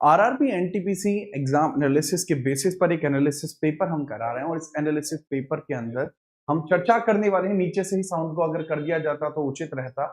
RRB NTPC exam analysis के basis पर एक एनालिसिस पेपर हम करा रहे हैं और इस एनालिसिस पेपर के अंदर हम चर्चा करने वाले हैं। नीचे से ही साउंड को अगर कर दिया जाता तो उचित रहता।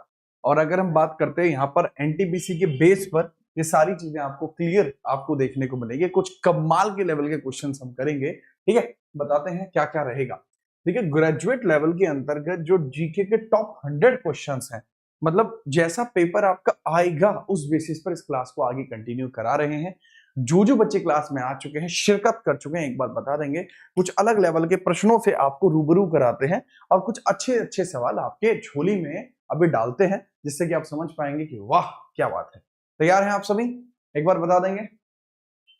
और अगर हम बात करते हैं यहाँ पर एनटीपीसी के बेस पर ये सारी चीजें आपको क्लियर आपको देखने को मिलेगी। कुछ कमाल के लेवल के क्वेश्चंस हम करेंगे, ठीक है। बताते हैं क्या क्या रहेगा। देखिए, ग्रेजुएट लेवल के अंतर्गत जो जीके के टॉप 100 क्वेश्चंस हैं, मतलब जैसा पेपर आपका आएगा उस बेसिस पर इस क्लास को आगे कंटिन्यू करा रहे हैं। जो बच्चे क्लास में आ चुके हैं, शिरकत कर चुके हैं, एक बार बता देंगे, कुछ अलग लेवल के प्रश्नों से आपको रूबरू कराते हैं और कुछ अच्छे अच्छे सवाल आपके झोली में अभी डालते हैं, जिससे कि आप समझ पाएंगे कि वाह क्या बात है। तैयार हैं आप सभी? एक बार बता देंगे।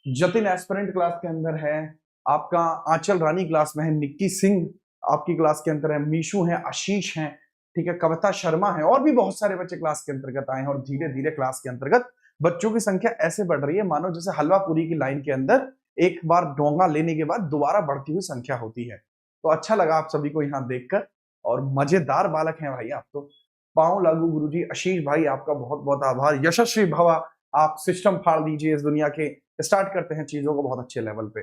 जतिन एस्पिरेंट क्लास के अंदर है, आपका आंचल रानी क्लास में है, निक्की सिंह आपकी क्लास के अंदर है, मीशू है, आशीष है, ठीक है, कविता शर्मा है, और भी बहुत सारे बच्चे क्लास के अंतर्गत आए हैं। और धीरे धीरे क्लास के अंतर्गत बच्चों की संख्या ऐसे बढ़ रही है मानो जैसे हलवा पूरी की लाइन के अंदर एक बार डोंगा लेने के बाद दोबारा बढ़ती हुई संख्या होती है। तो अच्छा लगा आप सभी को यहाँ देखकर, और मजेदार बालक हैं भाई आप तो। पाओ लागू गुरुजी, आशीष भाई आपका बहुत बहुत आभार, यशस्वी भवा, आप सिस्टम फाड़ दीजिए इस दुनिया के। स्टार्ट करते हैं चीजों को बहुत अच्छे लेवल पे।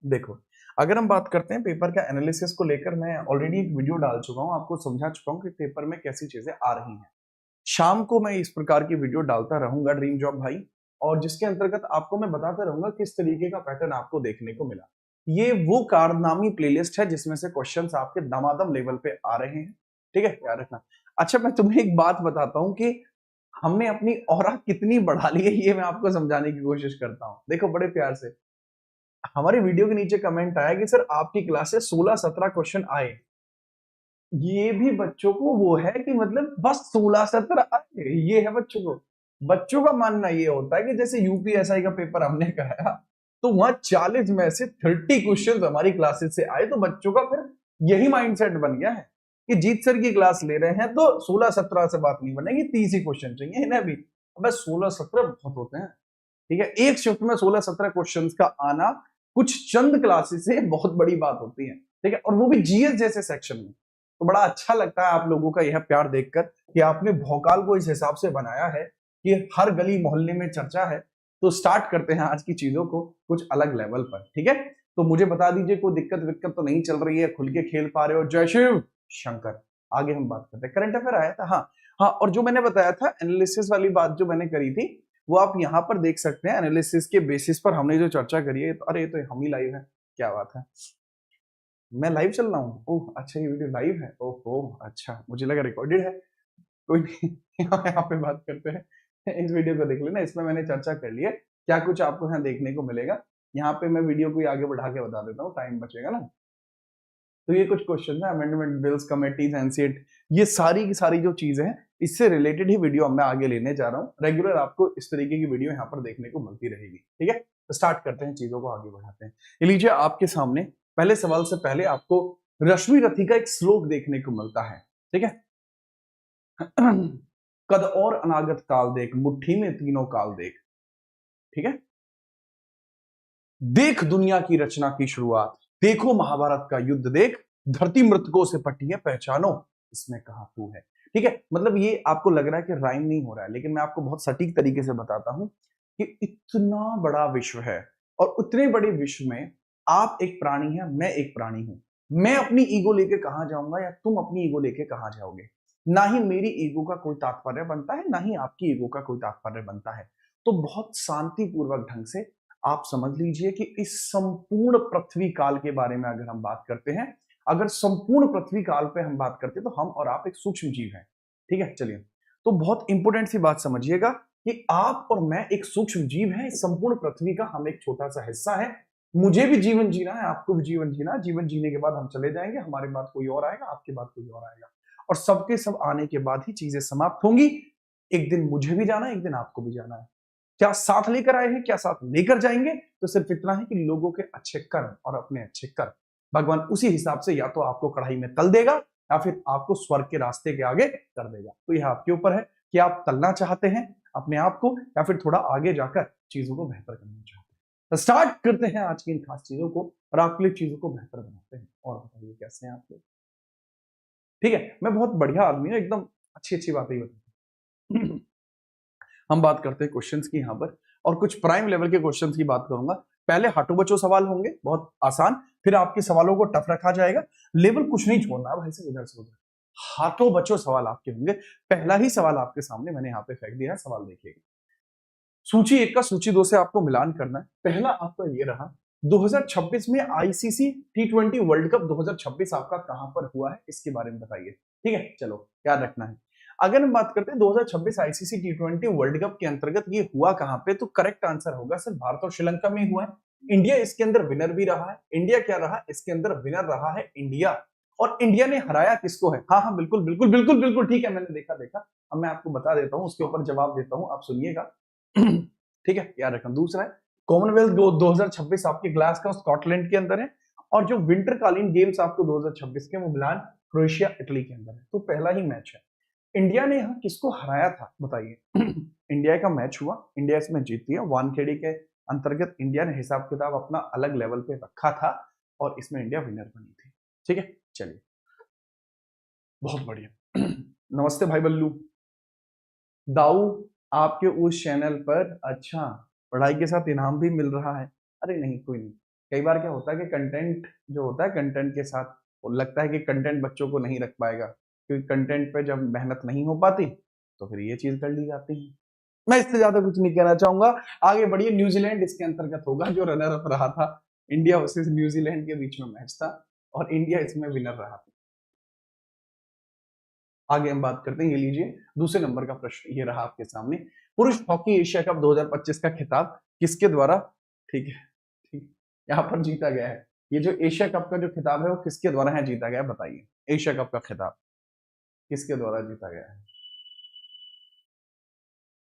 देखो, अगर हम बात करते हैं पेपर का एनालिसिस को लेकर, मैं ऑलरेडी एक वीडियो डाल चुका हूं, आपको समझा चुका हूं कि पेपर में कैसी चीजें आ रही हैं। शाम को मैं इस प्रकार की वीडियो डालता रहूंगा ड्रीम जॉब भाई, और जिसके अंतर्गत आपको मैं बताता रहूंगा किस तरीके का पैटर्न आपको देखने को मिला। ये वो कारनामी प्लेलिस्ट है जिसमें से क्वेश्चंस आपके दमादम लेवल पे आ रहे हैं, ठीक है, याद रखना। अच्छा, मैं तुम्हें एक बात बताता हूं कि हमने अपनी ऑरा कितनी बढ़ा ली है, ये मैं आपको समझाने की कोशिश करता हूं। देखो, बड़े प्यार से हमारे वीडियो के नीचे कमेंट आया कि सर आपकी क्लास से 16-17 क्वेश्चन आए। ये भी बच्चों को वो है कि मतलब बस 16-17 आए, ये है बच्चों को। बच्चों का मानना ये होता है कि जैसे यूपीएसआई का पेपर हमने कराया तो वहां 40 में से 30 क्वेश्चन हमारी क्लासेस से आए, तो बच्चों का फिर यही माइंडसेट बन गया है कि जीत सर की क्लास ले रहे हैं तो 16-17 से बात नहीं बनेगी, 30 ही क्वेश्चन चाहिए इन्हें भी। बस 16-17 बहुत होते हैं, ठीक है। एक शिफ्ट में 16-17 क्वेश्चन का आना कुछ चंद क्लासेस से बहुत बड़ी बात होती है, ठीक है, और वो भी जीएस जैसे सेक्शन में। तो बड़ा अच्छा लगता है आप लोगों का यह प्यार देखकर कि आपने भौकाल को इस हिसाब से बनाया है कि हर गली मोहल्ले में चर्चा है। तो स्टार्ट करते हैं आज की चीजों को कुछ अलग लेवल पर, ठीक है। तो मुझे बता दीजिए कोई दिक्कत विक्कत तो नहीं चल रही है, खुल के खेल पा रहे हो? जय शिव शंकर। आगे हम बात करते हैं, करंट अफेयर आया था, हाँ हाँ, और जो मैंने बताया था एनालिसिस वाली बात जो मैंने करी थी, वो आप यहाँ पर देख सकते हैं। एनालिसिस के बेसिस पर हमने जो चर्चा करी है, तो अरे तो हम ही लाइव है, क्या बात है, मैं लाइव चल रहा हूँ? ओह अच्छा, ये वीडियो लाइव है, ओहो अच्छा, मुझे लगा रिकॉर्डेड है। कोई नहीं, यहाँ पे बात करते हैं, इस वीडियो को देख लेना, इसमें मैंने चर्चा कर ली है क्या कुछ आपको यहाँ देखने को मिलेगा। यहाँ पे मैं वीडियो को आगे बढ़ा के बता देता हूँ, टाइम बचेगा ना। तो ये कुछ क्वेश्चन है, अमेंडमेंट बिल्स, कमेटीज, एनसीएट, ये सारी की सारी जो चीजें हैं, इससे रिलेटेड ही वीडियो मैं आगे लेने जा रहा हूँ। रेगुलर आपको इस तरीके की वीडियो यहाँ पर देखने को मिलती रहेगी, ठीक है। तो स्टार्ट करते हैं, चीजों को आगे बढ़ाते हैं। ये लीजिए आपके सामने, पहले सवाल से पहले आपको रश्मि रथी का एक श्लोक देखने को मिलता है, ठीक है। कद और अनागत काल देख, मुट्ठी में तीनों काल देख, ठीक है। देख दुनिया की रचना की शुरुआत, देखो महाभारत का युद्ध देख, धरती मृतकों से पटी है पहचानो, इसमें कहा तू है, ठीक है। मतलब ये आपको लग रहा है कि राइम नहीं हो रहा है, लेकिन मैं आपको बहुत सटीक तरीके से बताता हूं कि इतना बड़ा विश्व है, और उतने बड़े विश्व में आप एक प्राणी है, मैं एक प्राणी हूं। मैं अपनी ईगो लेके कहां जाऊंगा या तुम अपनी ईगो लेके कहां जाओगे? ना ही मेरी ईगो का कोई तात्पर्य बनता है, ना ही आपकी ईगो का कोई तात्पर्य बनता है। तो बहुत शांतिपूर्वक ढंग से आप समझ लीजिए कि इस संपूर्ण पृथ्वी काल के बारे में अगर हम बात करते हैं, अगर संपूर्ण पृथ्वी काल पे हम बात करते हैं, तो हम और आप एक सूक्ष्म जीव हैं, ठीक है। चलिए, तो बहुत इंपॉर्टेंट सी बात समझिएगा कि आप और मैं एक सूक्ष्म जीव है, इस संपूर्ण पृथ्वी का हम एक छोटा सा हिस्सा है। मुझे भी जीवन जीना है, आपको भी जीवन जीना है। जीवन जीने के बाद हम चले जाएंगे, हमारे बाद कोई और आएगा, आपके बाद कोई और आएगा, और सबके सब आने के बाद ही चीजें समाप्त होंगी। एक दिन मुझे भी जाना है, एक दिन आपको भी जाना है। क्या साथ लेकर आए हैं, क्या साथ लेकर जाएंगे? तो सिर्फ इतना है कि लोगों के अच्छे कर्म और अपने अच्छे कर्म, भगवान उसी हिसाब से या तो आपको कढ़ाई में तल देगा या फिर आपको स्वर्ग के रास्ते के आगे कर देगा। तो यह आपके ऊपर है कि आप तलना चाहते हैं अपने आप को, या फिर थोड़ा आगे जाकर चीजों को बेहतर करना चाहते हैं। तो स्टार्ट करते हैं आज की इन खास चीजों को, और आपके लिए चीजों को बेहतर बनाते हैं। और बताइए कैसे हैं आप लोग? ठीक है, मैं बहुत बढ़िया आदमी हूं, एकदम अच्छी अच्छी बातें ही बताता हूं। हम बात करते हैं क्वेश्चंस की यहाँ पर। और कुछ प्राइम लेवल के क्वेश्चंस की बात करूंगा। पहले हटो बचो सवाल होंगे बहुत आसान, फिर आपके सवालों को टफ रखा जाएगा। लेवल कुछ नहीं छोड़ना भाई से इधर से उधर, हाथों बचो सवाल आपके होंगे। पहला ही सवाल आपके सामने मैंने यहाँ पे फेंक दिया है, सवाल देखिएगा। सूची 1 का सूची 2 से आपको मिलान करना है। पहला आपका ये रहा, 2026 में आईसीसी टी20 वर्ल्ड कप 2026 आपका कहां पर हुआ है, इसके बारे में बताइए। ठीक है, चलो याद रखना है। अगर हम बात करते हैं 2026 आईसीसी टी20 वर्ल्ड कप के अंतर्गत ये हुआ कहां पे, तो करेक्ट आंसर होगा सर भारत और श्रीलंका में हुआ है। इंडिया इसके अंदर विनर भी रहा है। इंडिया क्या रहा इसके अंदर, विनर रहा है इंडिया। और इंडिया ने हराया किसको है? हाँ हाँ बिल्कुल बिल्कुल बिल्कुल बिल्कुल ठीक है, मैंने देखा देखा। अब मैं आपको बता देता हूँ, उसके ऊपर जवाब देता हूँ, आप सुनिएगा। ठीक है, याद रखना। दूसरा है कॉमनवेल्थ 2026 आपके ग्लासगो स्कॉटलैंड के अंदर है, और जो विंटरकालीन गेम्स आपको 2026 के वो मिलान क्रोएशिया इटली के अंदर है। तो पहला ही मैच है। इंडिया ने यहाँ किसको हराया था बताइए। इंडिया का मैच हुआ, इंडिया इसमें जीती है। वानखेड़ी के अंतर्गत इंडिया ने हिसाब किताब अपना अलग लेवल पे रखा था और इसमें इंडिया विनर बनी थी। ठीक है, चलिए बहुत बढ़िया। नमस्ते भाई बल्लू। दाऊ आपके उस चैनल पर अच्छा पढ़ाई के साथ इनाम भी मिल रहा है? अरे नहीं, कोई नहीं। कई बार क्या होता है कि कंटेंट जो होता है, कंटेंट के साथ लगता है कि कंटेंट बच्चों को नहीं रख पाएगा, क्योंकि कंटेंट पे जब मेहनत नहीं हो पाती तो फिर ये चीज कर ली जाती है। मैं इससे ज्यादा कुछ नहीं कहना चाहूंगा, आगे बढ़िए। न्यूजीलैंड इसके अंतर्गत होगा जो रनर अप रहा था। इंडिया वर्सेस न्यूजीलैंड के बीच में मैच था और इंडिया इसमें विनर रहा था। आगे हम बात करते हैं, ये लीजिए दूसरे नंबर का प्रश्न ये रहा आपके सामने। पुरुष हॉकी एशिया कप 2025 का खिताब किसके द्वारा, ठीक है ठीक, यहाँ पर जीता गया है। ये जो एशिया कप का जो खिताब है वो किसके द्वारा है जीता गया है बताइए। एशिया कप का खिताब किसके द्वारा जीता गया है?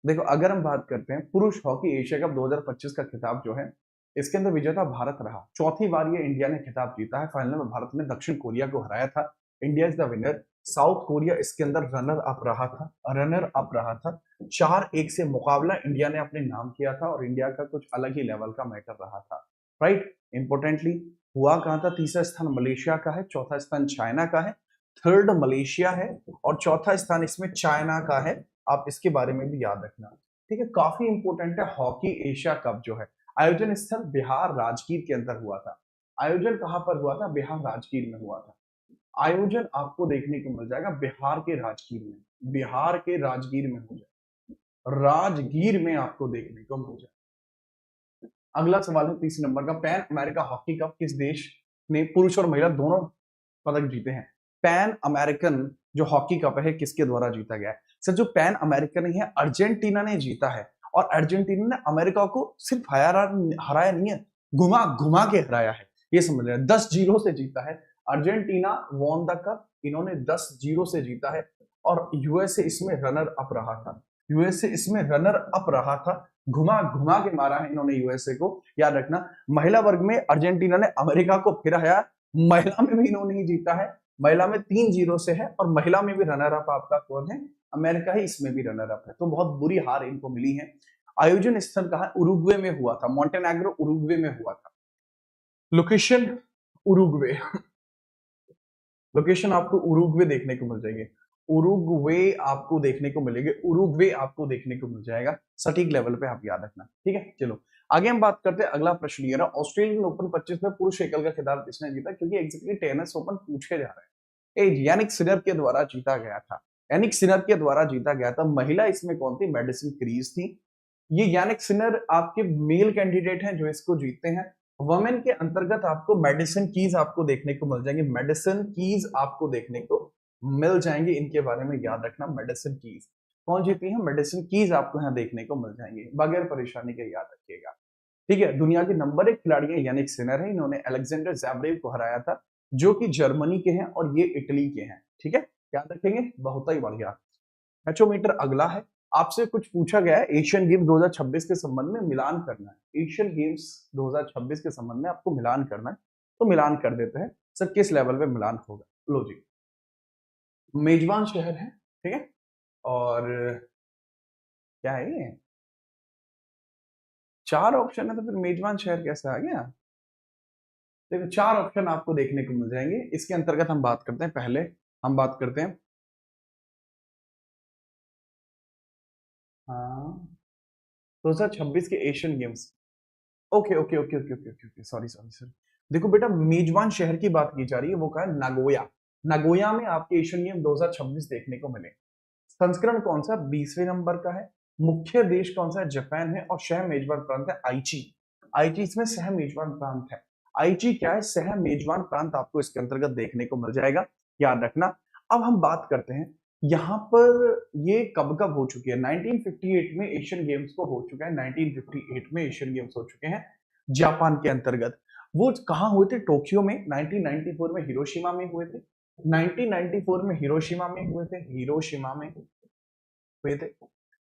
देखो, अगर हम बात करते हैं पुरुष हॉकी एशिया कप 2025 का खिताब जो है, इसके अंदर विजेता भारत रहा। चौथी बार ये इंडिया ने खिताब जीता है। फाइनल में भारत ने दक्षिण कोरिया को हराया था। India is the winner. South Korea इसके अंदर रनर अप रहा था, रनर अप रहा था। 4-1 से मुकाबला इंडिया ने अपने नाम किया था और इंडिया का कुछ अलग ही लेवल का मैटर रहा था। राइट, इंपोर्टेंटली हुआ कहां था? तीसरा स्थान मलेशिया का है, चौथा स्थान चाइना का है, थर्ड मलेशिया है और चौथा स्थान इसमें चाइना का है। आप इसके बारे में भी याद रखना। ठीक है, काफी इंपोर्टेंट है। हॉकी एशिया कप जो है, आयोजन स्थल बिहार राजगीर के अंदर हुआ था। आयोजन कहां पर हुआ था? बिहार राजगीर में हुआ था। आयोजन आपको देखने को मिल जाएगा बिहार के राजगीर में, बिहार के राजगीर में हो जाए, राजगीर में आपको देखने को मिल जाए। अगला सवाल है तीसरे नंबर का, पैन अमेरिका हॉकी कप किस देश ने पुरुष और महिला दोनों पदक जीते हैं? पैन अमेरिकन जो हॉकी कप है किसके द्वारा जीता गया है? सर जो पैन अमेरिकन है अर्जेंटीना ने जीता है, और अर्जेंटीना ने अमेरिका को सिर्फ हराया नहीं है, घुमा घुमा के हराया है। ये समझ रहे हैं, 10-0 से जीता है अर्जेंटीना। वॉन द कप, इन्होंने 10-0 से जीता है। और यूएसए इसमें रनर अप रहा था, यूएसए इसमें रनर अप रहा था। घुमा घुमा के मारा है इन्होंने यूएसए को, याद रखना। महिला वर्ग में अर्जेंटीना ने अमेरिका को फिर हराया। महिला में भी इन्होंने ही जीता है, महिला में 3-0 से है, और महिला में भी रनर अप आपका कौन है? अमेरिका ही इसमें भी रनर अप है। तो बहुत बुरी हार इनको मिली है। आयोजन स्थल कहा? उरुग्वे में हुआ था, मोंटेनेग्रो उरुग्वे में हुआ था। लोकेशन उरुग्वे, लोकेशन आपको उरुग्वे देखने को मिल जाएगी, उरुग्वे आपको देखने को मिलेगी, उरुग्वे आपको देखने को मिल जाएगा। सटीक लेवल पे आप याद रखना। ठीक है, चलो आगे हम बात करते हैं। अगला प्रश्न ये रहा, ऑस्ट्रेलियन ओपन 25 में पुरुष एकल का खिताब किसने जीता? क्योंकि एग्जैक्टली टेनिस ओपन पूछे जा रहे हैं। यानिक सिनर के द्वारा जीता गया था, यानिक सिनर के द्वारा जीता गया था। महिला इसमें कौन थी? मेडिसिन क्रीज थी। ये यानिक सिनर आपके मेल कैंडिडेट हैं जो इसको जीतते हैं। वुमेन के अंतर्गत आपको मेडिसिन कीज आपको देखने को मिल जाएंगे, मेडिसिन कीज आपको देखने को मिल जाएंगे। इनके बारे में याद रखना, मेडिसिन कीज कौन जीती है? मेडिसिन कीज आपको यहाँ देखने को मिल जाएंगे, बगैर परेशानी के याद रखिएगा। ठीक है, दुनिया के नंबर 1 खिलाड़ी है यानिक सिनर है। इन्होंने अलेक्जेंडर ज़्वेरेव को हराया था, जो कि जर्मनी के हैं और ये इटली के हैं। ठीक है, याद रखेंगे, बहुत ही बढ़िया। मैचोमीटर अगला है। आपसे कुछ पूछा गया है एशियन गेम्स 2026 के संबंध में मिलान करना है। एशियन गेम्स 2026 के संबंध में आपको मिलान करना है, तो मिलान कर देते हैं। सर किस लेवल पे मिलान होगा? लो जी, मेजबान शहर है, ठीक है, और क्या है ये, 4 ऑप्शन है तो फिर मेजबान शहर कैसे आ गया? देखो 4 ऑप्शन आपको देखने को मिल जाएंगे। इसके अंतर्गत हम बात करते हैं, पहले हम बात करते हैं, हाँ 2026 के Asian games. Okay okay okay okay okay okay okay, sorry sorry sorry. देखो बेटा, मेजबान शहर की बात की जा रही है, वो कहा है नागोया। नागोया में आपके एशियन गेम 2026 देखने को मिले। संस्करण कौन सा? 20वें नंबर का है। मुख्य देश कौन सा है? जापान है। और सह मेजबान प्रांत है आईची। आईची इसमें सह मेजबान प्रांत है। आईची क्या है? सह मेजबान प्रांत आपको इसके अंतर्गत देखने को मिल जाएगा, याद रखना। अब हम बात करते हैं यहाँ पर ये कब कब हो चुकी है। 1958 में एशियन गेम्स को हो चुका है। 1958 में एशियन गेम्स हो चुके हैं जापान के अंतर्गत। वो कहाँ हुए थे? टोक्यो में। 1994 में हिरोशिमा में हुए थे। 1994 में हिरोशिमा में हुए थे। हिरोशिमा में हुए थे।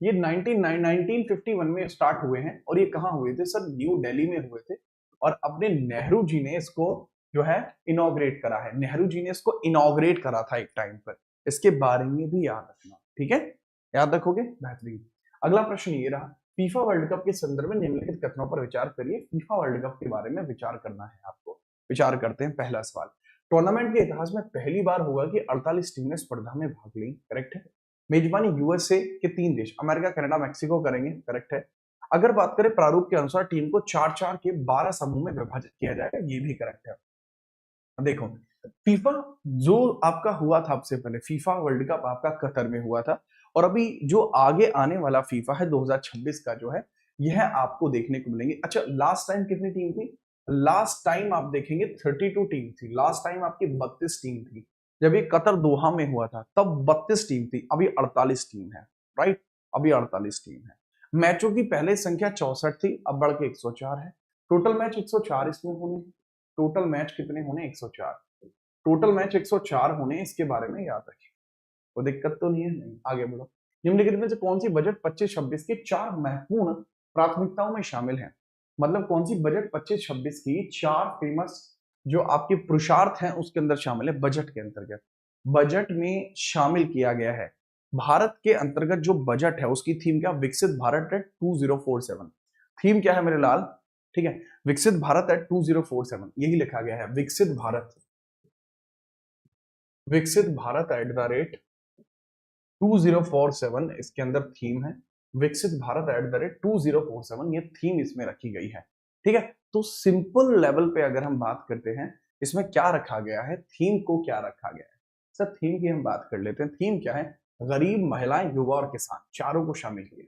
ये 1951 में स्टार्ट हुए हैं। और ये कहाँ हुए थे सर? न्यू दिल्ली में हुए थे। और अपने नेहरू जी ने इसको जो है इनॉग्रेट करा है। नेहरू जी ने इसको इनॉग्रेट करा था एक टाइम पर। इसके बारे में भी याद रखना, ठीक है? याद रखोगे? बेहतरीन। अगला प्रश्न ये रहा, फीफा वर्ल्ड कप के संदर्भ में निम्नलिखित कथनों पर विचार करिए। फीफा वर्ल्ड कप के बारे में विचार करना है आपको। विचार करते हैं। पहला सवाल, टूर्नामेंट के इतिहास में पहली बार होगा कि 48 टीमें स्पर्धा में भाग ली। करेक्ट है। मेजबानी यूएसए के 3 देश अमेरिका, कनाडा, मैक्सिको करेंगे। करेक्ट है। अगर बात करें प्रारूप के अनुसार टीम को 4-4 के 12 समूह में विभाजित किया जाएगा, ये भी करेक्ट है। देखो, फीफा जो आपका हुआ था आपसे पहले, फीफा वर्ल्ड कप आपका कतर में हुआ था। और अभी जो आगे आने वाला फीफा है 2026 का जो है, यह आपको देखने को मिलेंगे। अच्छा, लास्ट टाइम कितनी टीम थी? लास्ट टाइम आप देखेंगे 32 टीम थी। लास्ट टाइम आपकी 32 टीम थी। जब ये कतर दोहा में हुआ था तब 32 टीम थी, अभी 48 टीम है। राइट, अभी 48 टीम है। मैचों की पहले संख्या 64 थी, अब बढ़ के 104 है। टोटल मैच 104 इसमें होने। टोटल मैच कितने होने? 104। टोटल मैच 104 होने, इसके बारे में याद रखिए। कोई दिक्कत तो नहीं है? नहीं। आगे बढ़ो। निम्नलिखित में से कौन सी बजट 25-26 की 4 महत्वपूर्ण प्राथमिकताओं में शामिल है? मतलब कौन सी बजट 25-26 की 4 फेमस जो आपके पुरुषार्थ हैं उसके अंदर शामिल है? बजट के अंतर्गत बजट में शामिल किया गया है। भारत के अंतर्गत जो बजट है उसकी थीम क्या? विकसित भारत एट 2047। थीम क्या है मेरे लाल? ठीक है, विकसित भारत एट 2047 यही लिखा गया है। विकसित भारत, विकसित भारत एट द रेट 2047 इसके अंदर थीम है। विकसित भारत एट द रेट 2047 ये थीम इसमें रखी गई है। ठीक है, तो सिंपल लेवल पे अगर हम बात करते हैं इसमें क्या रखा गया है, थीम को क्या रखा गया है। सर थीम की हम बात कर लेते हैं। थीम क्या है? गरीब, महिलाएं, युवा और किसान, चारों को शामिल किया।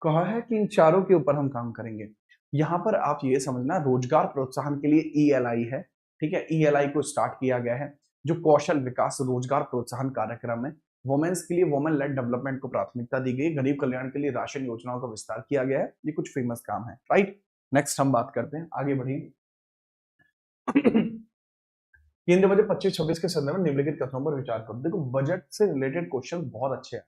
कहा है कि इन चारों के ऊपर हम काम करेंगे। यहाँ पर आप ये समझना, रोजगार प्रोत्साहन के लिए ईएलआई है। ठीक है, ईएलआई को स्टार्ट किया गया है जो कौशल विकास रोजगार प्रोत्साहन कार्यक्रम है। वुमेन्स के लिए वुमेन लेड डेवलपमेंट को प्राथमिकता दी गई। गरीब कल्याण के लिए राशन योजनाओं का विस्तार किया गया है। ये कुछ फेमस काम है। राइट, नेक्स्ट हम बात करते हैं, आगे बढ़िए। केंद्रीय बजट 25-26 के संदर्भ में निम्नलिखित कथनों पर विचार करो। देखो, बजट से रिलेटेड क्वेश्चन बहुत अच्छे हैं।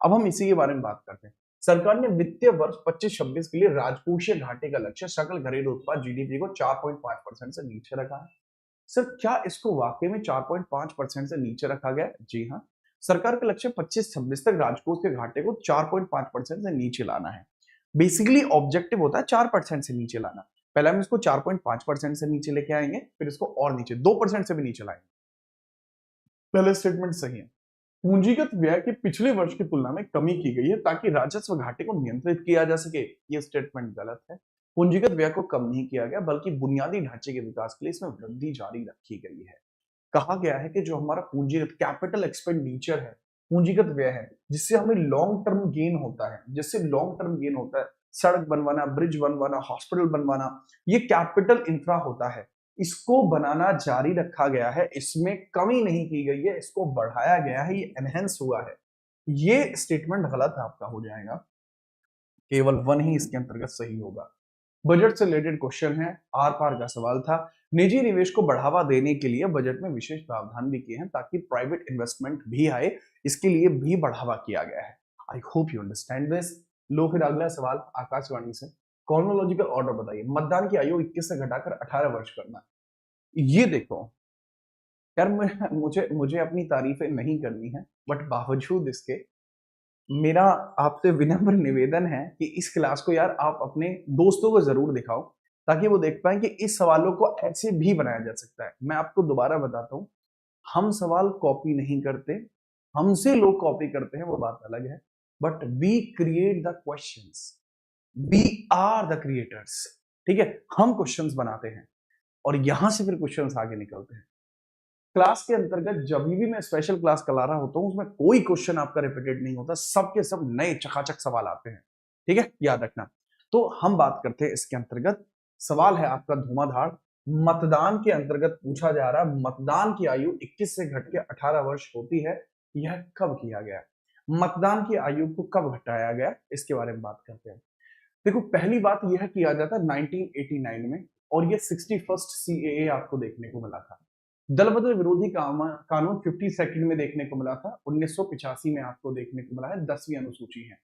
अब हम इसी के बारे में बात करते हैं। सरकार ने वित्तीय वर्ष 25-26 के लिए राजकोषीय घाटे का लक्ष्य सकल घरेलू उत्पाद जीडीपी को 4.5% से नीचे रखा है। सर क्या इसको वाकई में 4.5% से नीचे रखा गया? जी हाँ, सरकार का लक्ष्य 25-26 तक राजकोष के घाटे को 4.5% से नीचे लाना है। बेसिकली ऑब्जेक्टिव होता है 4% से नीचे लाना। पहले हम इसको 4.5% से नीचे लेके आएंगे, फिर इसको और नीचे 2% से भी नीचे लाएंगे। पहले स्टेटमेंट सही है। पूंजीगत व्यय के पिछले वर्ष की तुलना में कमी की गई है ताकि राजस्व घाटे को नियंत्रित किया जा सके। ये स्टेटमेंट गलत है। पूंजीगत व्यय को कम नहीं किया गया, बल्कि बुनियादी ढांचे के विकास के लिए इसमें वृद्धि जारी रखी गई है। कहा गया है कि जो हमारा पूंजीगत कैपिटल एक्सपेंडिचर है, पूंजीगत व्यय है, जिससे हमें लॉन्ग टर्म गेन होता है, जिससे लॉन्ग टर्म गेन होता है, सड़क बनवाना, ब्रिज बनवाना, हॉस्पिटल बनवाना, ये कैपिटल इंफ्रा होता है। इसको बनाना जारी रखा गया है, इसमें कमी नहीं की गई है, इसको बढ़ाया गया है, ये एनहेंस हुआ है। ये स्टेटमेंट गलत आपका हो जाएगा। केवल वन ही इसके अंतर्गत सही होगा। बजट से रिलेटेड क्वेश्चन है, आर पार का सवाल था। निजी निवेश को बढ़ावा देने के लिए बजट में विशेष प्रावधान भी किए हैं ताकि प्राइवेट इन्वेस्टमेंट भी आए, इसके लिए भी बढ़ावा किया गया है। I hope you understand this. लो, फिर अगला सवाल आकाशवाणी से। कॉर्नोलॉजिकल ऑर्डर बताइए। मतदान की आयु 21 से घटाकर 18 वर्ष करना। ये देखो यार, मुझे मुझे अपनी तारीफें नहीं करनी है, बट बावजूद इसके मेरा आपसे विनम्र निवेदन है कि इस क्लास को यार आप अपने दोस्तों को जरूर दिखाओ, ताकि वो देख पाए कि इस सवालों को ऐसे भी बनाया जा सकता है। मैं आपको दोबारा बताता हूँ, हम सवाल कॉपी नहीं करते, हमसे लोग कॉपी करते हैं, वो बात अलग है। But we create the questions, we are the creators. ठीक है, हम क्वेश्चंस बनाते हैं और यहां से फिर क्वेश्चंस आगे निकलते हैं। क्लास के अंतर्गत जब भी मैं स्पेशल क्लास करा रहा होता हूं, उसमें कोई क्वेश्चन आपका रिपीटेड नहीं होता, सबके सब नए चकाचक सवाल आते हैं। ठीक है, याद रखना। तो हम बात करते हैं इसके अंतर्गत, सवाल है आपका धुआंधार, मतदान के अंतर्गत पूछा जा रहा है, मतदान की आयु 21 से घट के 18 वर्ष होती है, यह कब किया गया? मतदान की आयु को कब घटाया गया, इसके बारे में बात करते हैं। देखो, पहली बात यह किया जाता है 1989 में, और ये 61st CAA आपको देखने को मिला था। दल बदल विरोधी कानून 52nd में देखने को मिला था, 1985 में आपको देखने को मिला है, 10वीं अनुसूची है।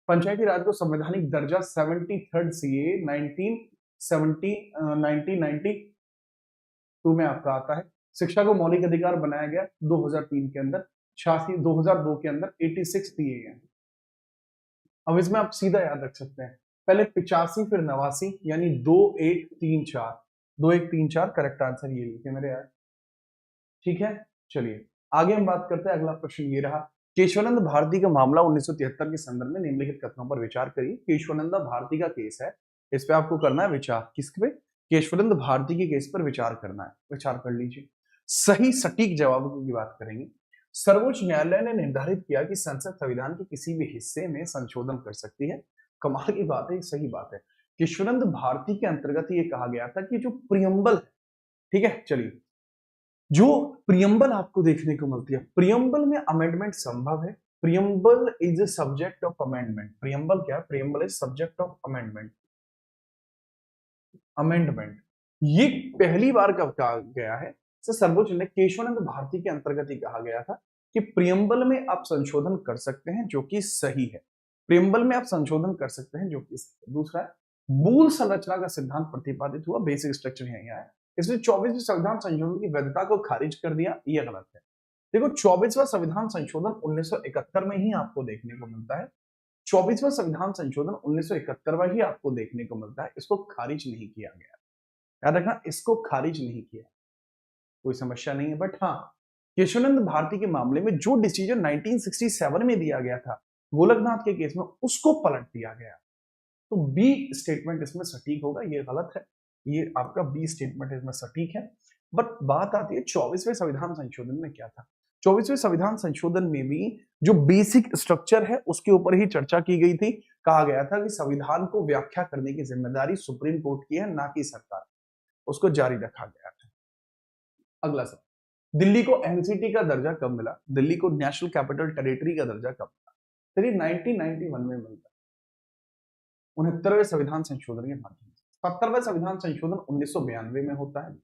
पंचायती राज को संवैधानिक दर्जा 73rd CAA 1992 में आपका आता है। शिक्षा को मौलिक अधिकार बनाया गया 2003 के अंदर, 2002 के अंदर 86 CAA है। अब इसमें आप सीधा याद रख सकते हैं, पहले 85 फिर 89, यानी 2134, 2134 करेक्ट आंसर ये लिखे मेरे यार। ठीक है, चलिए आगे हम बात करते हैं। अगला प्रश्न ये रहा, केशवानंद भारती का मामला 1973 के संदर्भ में निम्नलिखित कथनों पर विचार करिए। केशवानंद भारती का केस है, इस पे आपको करना है विचार। किस पे? केशवानंद भारती के केस पर विचार करना है, विचार कर लीजिए। सही सटीक जवाबों की बात करेंगे। सर्वोच्च न्यायालय ने निर्धारित किया कि संसद संविधान के किसी भी हिस्से में संशोधन कर सकती है। कमाल की बात है, सही बात है। केशवानंद भारती के अंतर्गत ये कहा गया था कि जो प्रियम्बल है, ठीक है, चलिए, जो प्रियम्बल आपको देखने को मिलती है, प्रियम्बल में अमेंडमेंट संभव है। Preamble is a subject of amendment. Preamble क्या? Preamble is subject of amendment. Amendment ये पहली बार कब कहा गया है? सर्वोच्च ने केशवानंद भारती के अंतर्गत ही कहा गया था कि प्रियम्बल में आप संशोधन कर सकते हैं, जो कि सही है। प्रियम्बल में आप संशोधन कर सकते हैं, जो कि सही है। दूसरा है, मूल संरचना का सिद्धांत प्रतिपादित हुआ, बेसिक स्ट्रक्चर यही आया। इसने 24वें संविधान संशोधन की वैधता को खारिज कर दिया, यह गलत है। देखो, 24वां संविधान संशोधन 1971 में ही आपको देखने को मिलता है। 24वां संविधान संशोधन 1971 में ही आपको देखने को मिलता है, इसको खारिज नहीं किया गया। याद रखना, इसको खारिज नहीं किया, कोई समस्या नहीं है। बट हाँ, केशवानंद भारती के मामले में जो डिसीजन 1967 में दिया गया था गोलकनाथ के केस में, उसको पलट दिया गया। तो बी स्टेटमेंट इसमें सटीक होगा, ये गलत है। ये आपका बी स्टेटमेंट इसमें सटीक है। बट बात आती है 24वें संविधान संशोधन में क्या था। 24वें संविधान संशोधन में भी जो बेसिक स्ट्रक्चर है उसके ऊपर ही चर्चा की गई थी। कहा गया था कि संविधान को व्याख्या करने की जिम्मेदारी सुप्रीम कोर्ट की है, ना कि सरकार। उसको जारी रखा गया था। अगला सवाल, दिल्ली को एनसीटी का दर्जा कब मिला? दिल्ली को नेशनल कैपिटल टेरिटरी का दर्जा कब मिला? चलिए 1991 में मिलता है, 69वें संविधान संशोधन के माध्यम से। 70वें संविधान संशोधन 1992 में होता है,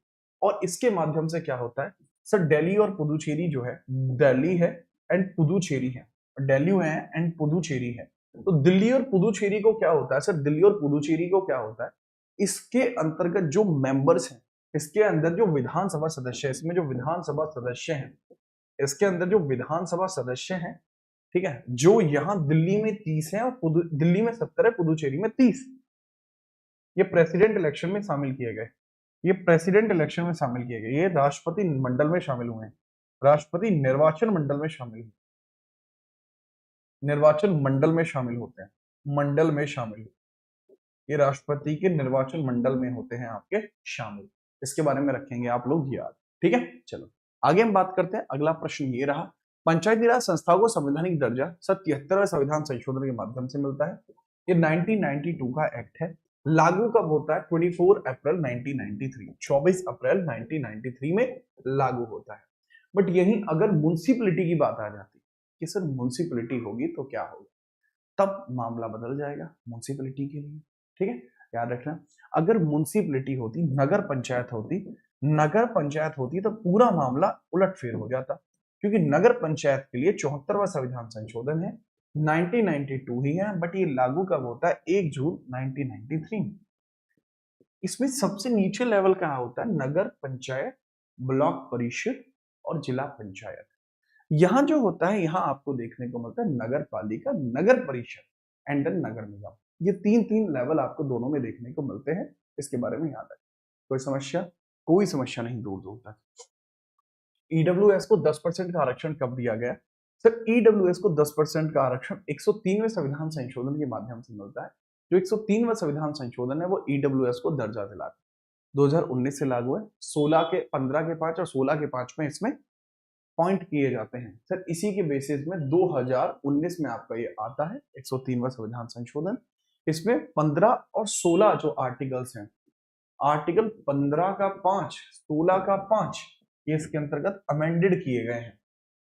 और इसके माध्यम से क्या होता है सर, दिल्ली और पुदुचेरी जो है, दिल्ली है एंड पुदुचेरी है, दिल्ली है एंड पुदुचेरी है। तो दिल्ली और पुदुचेरी को क्या होता है सर, दिल्ली और पुदुचेरी को क्या होता है, इसके अंतर्गत जो मेंबर्स हैं, इसके अंदर जो विधानसभा सदस्य है, इसमें जो विधानसभा सदस्य हैं, इसके अंदर जो विधानसभा सदस्य हैं, ठीक है, जो यहां दिल्ली में 30 है और दिल्ली में 70 है, पुदुचेरी में 30, ये प्रेसिडेंट इलेक्शन में शामिल किए गए। ये प्रेसिडेंट इलेक्शन में शामिल किए गए, ये राष्ट्रपति मंडल में शामिल हुए हैं, राष्ट्रपति निर्वाचन मंडल में शामिल हुए, निर्वाचन मंडल में शामिल होते हैं, मंडल में शामिल, ये राष्ट्रपति के निर्वाचन मंडल में होते हैं आपके शामिल। इसके बारे में रखेंगे आप लोग याद। ठीक है, चलो आगे हम बात करते हैं। अगला प्रश्न ये रहा, पंचायती राज संस्थाओं को संवैधानिक दर्जा 73वें संविधान संशोधन के माध्यम से मिलता है। ये 1992 का एक्ट है। लागू कब होता है? 24 अप्रैल 1993, 24 अप्रैल 1993 में लागू होता है। बट यही अगर म्युनिसिपैलिटी की बात आ जाती कि सर म्युनिसिपैलिटी होगी तो क्या होगा, तब मामला बदल जाएगा म्युनिसिपैलिटी के लिए। ठीक है, याद रखना, अगर म्युनिसिपैलिटी होती, नगर पंचायत होती, नगर पंचायत होती तो पूरा मामला उलटफेर हो जाता, क्योंकि नगर पंचायत के लिए 74वां संविधान संशोधन है, 1992 ही है, बट ये लागू कब होता है? 1 जून 1993 में। इसमें सबसे नीचे लेवल कहाँ होता है? नगर पंचायत, ब्लॉक परिषद और जिला पंचायत। यहां जो होता है, यहां आपको देखने को मिलता है नगर पालिका, नगर परिषद एंड नगर निगम। ये तीन तीन लेवल आपको दोनों में देखने को मिलते हैं, इसके बारे में याद रखें। कोई समस्या? कोई समस्या नहीं दूर दूर तक। ईडब्ल्यूएस को 10% का आरक्षण कब दिया गया? सर ईडब्ल्यूएस को 10% का आरक्षण 103वें संविधान संशोधन के माध्यम से मिलता है। जो 103वां संविधान संशोधन है वो ईडब्ल्यूएस को दर्जा दिलाता है। 2019 से लागू है। 16 के 15 के 5 और 16 के 5 में इसमें पॉइंट किए जाते हैं। सर इसी के बेसिस में 2019 में आपका ये आता है 103वां संविधान संशोधन। इसमें 15 और 16 जो आर्टिकल्स हैं, आर्टिकल 15 का 5, 16 का 5 ये इसके अंतर्गत अमेंडेड किए गए हैं।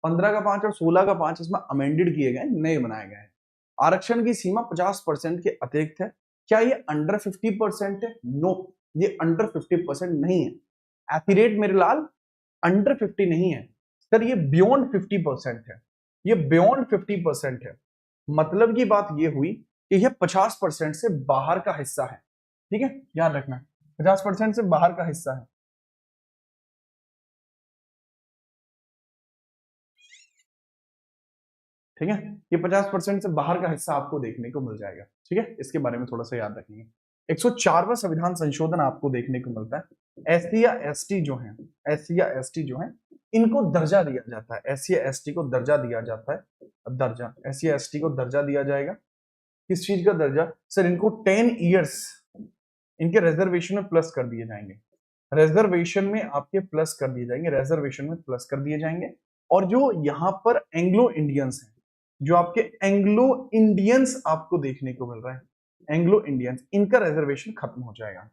15 का 5 और 16 का 5 इसमें अमेंडेड किए गए, नए बनाए गए हैं। आरक्षण की सीमा 50% के अतिरिक्त है। क्या ये अंडर 50% है? नो, ये अंडर 50% नहीं है। एफिरेट मेरे लाल अंडर 50 नहीं है सर, ये बियॉन्ड 50% है। ये बियॉन्ड 50% है। मतलब की बात ये हुई कि यह 50% से बाहर का हिस्सा है। ठीक है, याद रखना 50% से बाहर का हिस्सा है। ठीक है, ये 50% से बाहर का हिस्सा आपको देखने को मिल जाएगा। ठीक है, इसके बारे में थोड़ा सा याद रखेंगे। 104वां संविधान संशोधन आपको देखने को मिलता है। एससी या एसटी जो है, एससी या एसटी जो है, इनको दर्जा दिया जाता है। एससी या एसटी को दर्जा दिया जाता है। दर्जा एससी या एसटी को दर्जा दिया जाएगा। किस चीज का दर्जा? सर इनको 10 ईयर्स इनके रिजर्वेशन में प्लस कर दिए जाएंगे। रिजर्वेशन में आपके प्लस कर दिए जाएंगे, रिजर्वेशन में प्लस कर दिए जाएंगे। और जो यहाँ पर एंग्लो इंडियंस हैं, जो आपके एंग्लो इंडियंस आपको देखने को मिल रहा है, एंग्लो इंडियंस, इनका रिजर्वेशन खत्म हो जाएगा।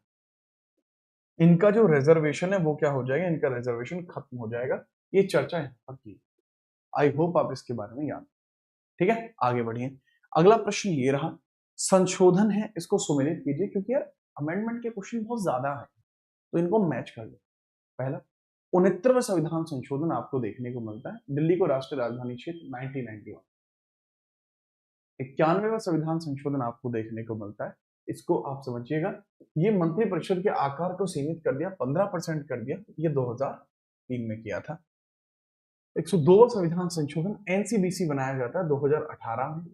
इनका जो रिजर्वेशन है वो क्या हो जाएगा? इनका रिजर्वेशन खत्म हो जाएगा। ये चर्चा यहाँ पर की। आई होप आप इसके बारे में याद। ठीक है, आगे बढ़िए। अगला प्रश्न ये रहा, संशोधन है, इसको सुमेलित कीजिए क्योंकि यार अमेंडमेंट के क्वेश्चन बहुत ज्यादा है तो इनको मैच कर लो। पहला 69वां संविधान संशोधन आपको देखने को मिलता है। दिल्ली को राष्ट्रीय राजधानी क्षेत्र 1991। 91वां संविधान संशोधन आपको देखने को मिलता है। इसको आप समझिएगा, ये मंत्रिपरिषद के आकार को सीमित कर दिया, 15% कर दिया। ये 2003 में किया था। 102वां संविधान संशोधन एनसीबीसी बनाया जाता है 2018 में,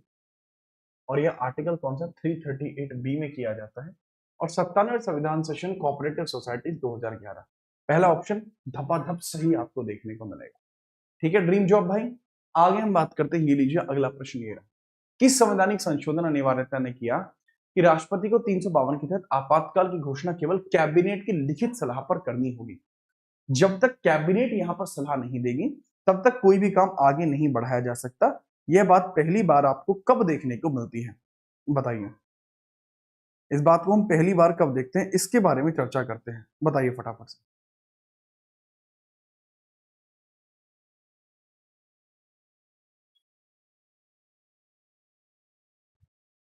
और यह आर्टिकल कौन सा 338B में किया जाता है। और 97वें संविधान सेशन कोऑपरेटिव सोसाइटी 2011। पहला ऑप्शन धपाधप सही आपको देखने को मिलेगा। ठीक है ड्रीम जॉब भाई। आगे हम बात करते हैं, ये लीजिए अगला प्रश्न ये रहा, किस संवैधानिक संशोधन अनिवार्यता ने किया कि राष्ट्रपति को 352 के तहत आपातकाल की घोषणा केवल कैबिनेट की लिखित सलाह पर करनी होगी। जब तक कैबिनेट यहां पर सलाह नहीं देगी तब तक कोई भी काम आगे नहीं बढ़ाया जा सकता। यह बात पहली बार आपको कब देखने को मिलती है? बताइए, इस बात को हम पहली बार कब देखते हैं, इसके बारे में चर्चा करते हैं। बताइए फटाफट से।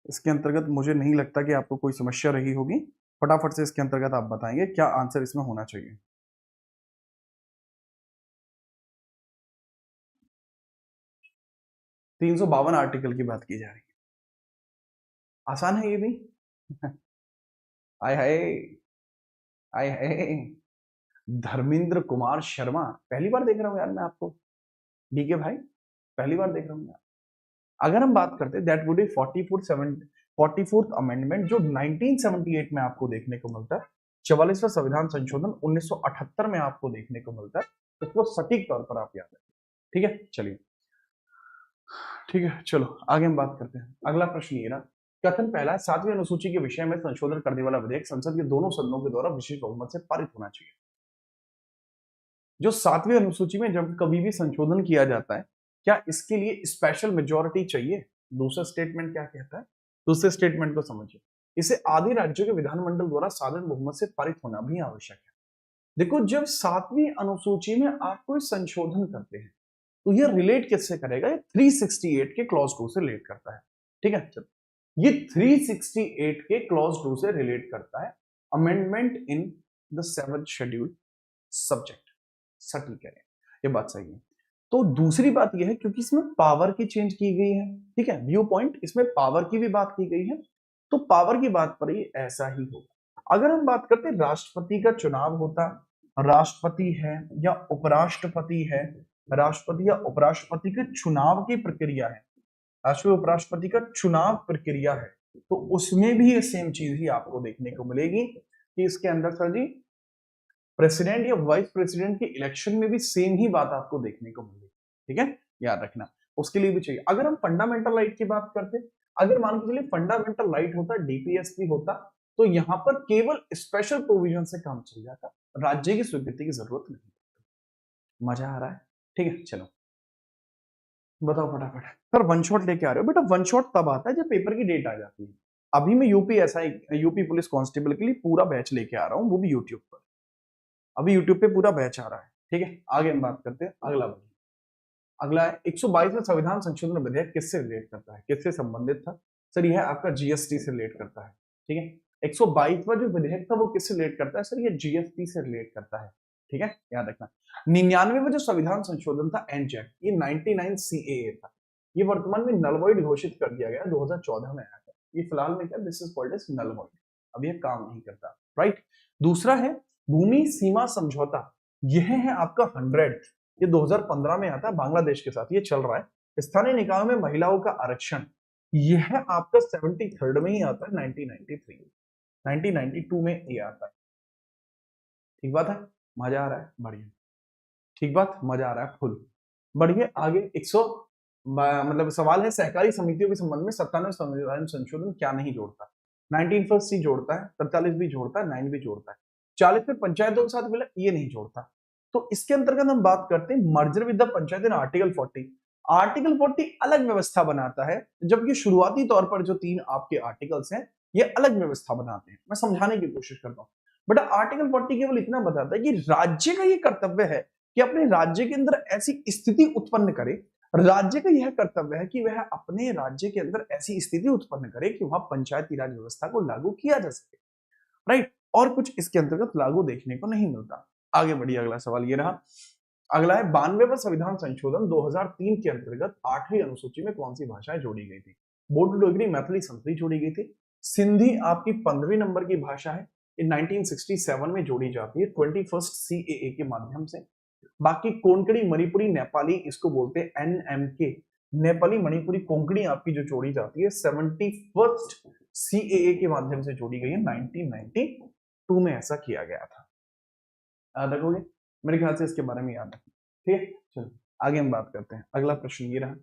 इसके अंतर्गत मुझे नहीं लगता कि आपको कोई समस्या रही होगी। फटाफट से इसके अंतर्गत आप बताएंगे क्या आंसर इसमें होना चाहिए। 352 आर्टिकल की बात की जा रही है। आसान है ये भी। आय हाय, आय हाय। धर्मेंद्र कुमार शर्मा, पहली बार देख रहा हूं यार मैं आपको। डीके भाई, पहली बार देख रहा हूं यार। अगर हम बात करते हैं that would be 44th amendment जो 1978 में आपको देखने को मिलता है। 44वां संविधान संशोधन 1978 में आपको देखने को मिलता है। इसको सटीक तौर पर आप याद रखें। ठीक है, चलिए ठीक है, चलो आगे हम बात करते हैं। अगला प्रश्न ये रहा, कथन पहला, 7वीं अनुसूची के विषय में संशोधन करने वाला विधेयक संसद के दोनों सदनों के द्वारा विशेष बहुमत से पारित होना चाहिए। जो 7वीं अनुसूची में जब कभी भी संशोधन किया जाता है, क्या इसके लिए स्पेशल मेजोरिटी चाहिए? दूसरा स्टेटमेंट क्या कहता है? दूसरे स्टेटमेंट को समझिए, इसे आधे राज्यों के विधानमंडल द्वारा साधारण बहुमत से पारित होना भी आवश्यक है। देखो, जब 7वीं अनुसूची में आप कोई संशोधन करते हैं तो ये रिलेट किससे करेगा? ये 368 के क्लॉज 2 से रिलेट करता है। ठीक है, चलो ये 368 के क्लॉज 2 से रिलेट करता है। Amendment in the 7th schedule subject, subtle करें, ये बात सही है। तो दूसरी बात यह है क्योंकि इसमें पावर की चेंज की गई है। ठीक है, व्यू पॉइंट, इसमें पावर की भी बात की गई है, तो पावर की बात पर ही ऐसा ही होगा। अगर हम बात करते हैं राष्ट्रपति का चुनाव होता, राष्ट्रपति है या उपराष्ट्रपति है, राष्ट्रपति या उपराष्ट्रपति के चुनाव की प्रक्रिया है, राष्ट्रपति उपराष्ट्रपति का चुनाव प्रक्रिया है, तो उसमें भी ये सेम चीज ही आपको देखने को मिलेगी कि इसके अंदर सर जी प्रेसिडेंट या वाइस प्रेसिडेंट के इलेक्शन में भी सेम ही बात आपको देखने को मिलेगी। ठीक है, याद रखना। उसके लिए भी चाहिए। अगर हम फंडामेंटल राइट की बात करते, अगर मान के चलिए फंडामेंटल राइट होता, डीपीएसपी होता, तो यहाँ पर केवल स्पेशल प्रोविजन से काम चल जाता, राज्य की स्वीकृति की जरूरत नहीं। मजा आ रहा है? ठीक है, चलो बताओ फटाफट। सर वन शॉट लेके आ रहे हो? बेटा वन शॉट तब आता है जब पेपर की डेट आ जाती है। अभी मैं यूपी पुलिस कांस्टेबल के लिए पूरा बैच लेके आ रहा हूँ, वो भी यूट्यूब पर। अभी यूट्यूब पे पूरा बैच आ रहा है। ठीक है, आगे हम बात करते हैं। अगला है 122वां संविधान संशोधन विधेयक किससे रिलेट करता है, किससे संबंधित था? सर यह आपका जीएसटी से रिलेट करता है। ठीक है, 122वां जो विधेयक था वो किससे रिलेट करता है? सर ये जीएसटी से रिलेट करता है। ठीक है, याद रखना। 99वां जो संविधान संशोधन था एनजैक, ये 99 सीएए था। ये वर्तमान में नल वॉइड घोषित कर दिया गया, 2014 में आया था। ये फिलहाल में क्या, this is called as null void, अब ये काम नहीं करता। राइट। दूसरा है भूमि सीमा समझौता, यह है आपका 100, ये 2015 में आता है बांग्लादेश के साथ, ये चल रहा है। स्थानीय निकायों में महिलाओं का आरक्षण, यह आपका 73rd में ही आता है, 1992 में ये आता है। ठीक बात है, मजा आ रहा है? बढ़िया। ठीक बात, मजा आ रहा है फुल। बढ़िए आगे। 100 मतलब सवाल है, सहकारी समितियों के संबंध में 97 संविधान संशोधन क्या नहीं जोड़ता? 19 सी जोड़ता है, 43 भी जोड़ता है, 9 भी जोड़ता है, 40 में पंचायतों के साथ मिला, ये नहीं जोड़ता। तो इसके अंतर्गत हम बात करते हैं merger with the panchayat in article 40। Article 40 अलग व्यवस्था बनाता है, जबकि शुरुआती तौर पर जो 3 आपके आर्टिकल्स हैं ये अलग व्यवस्था बनाते हैं। मैं समझाने की कोशिश करता हूँ। बट आर्टिकल 40 केवल इतना बताता है कि राज्य का ये कर्तव्य है कि अपने राज्य के अंदर ऐसी स्थिति उत्पन्न करे, राज्य का यह कर्तव्य है कि वह अपने राज्य के अंदर ऐसी स्थिति उत्पन्न करे कि वहां पंचायती राज व्यवस्था को लागू किया जा सके। राइट, और कुछ इसके अंतर्गत लागू देखने को नहीं मिलता। आगे बढ़िए, अगला सवाल ये रहा। अगला है 92वां संविधान संशोधन 2003 के अंतर्गत 8वीं अनुसूची में कौन सी भाषाएं जोड़ी गई थी? बोडो डोगरी मैथिली संस्कृत जोड़ी गई थी। सिंधी आपकी 15वीं नंबर की भाषा है, ये 1967 में जोड़ी जाती है 21st सीएए के माध्यम से। बाकी कोंकणी मणिपुरी नेपाली, इसको बोलते हैं एनएमके, नेपाली मणिपुरी कोंकणी आपकी जो जोड़ी जाती है 71st सीएए के माध्यम से जोड़ी गई है, 1992 में ऐसा किया गया था। याद रखोगे? मेरे ख्याल से इसके बारे में याद रखें। ठीक है, चलो आगे हम बात करते हैं। अगला प्रश्न ये रहा,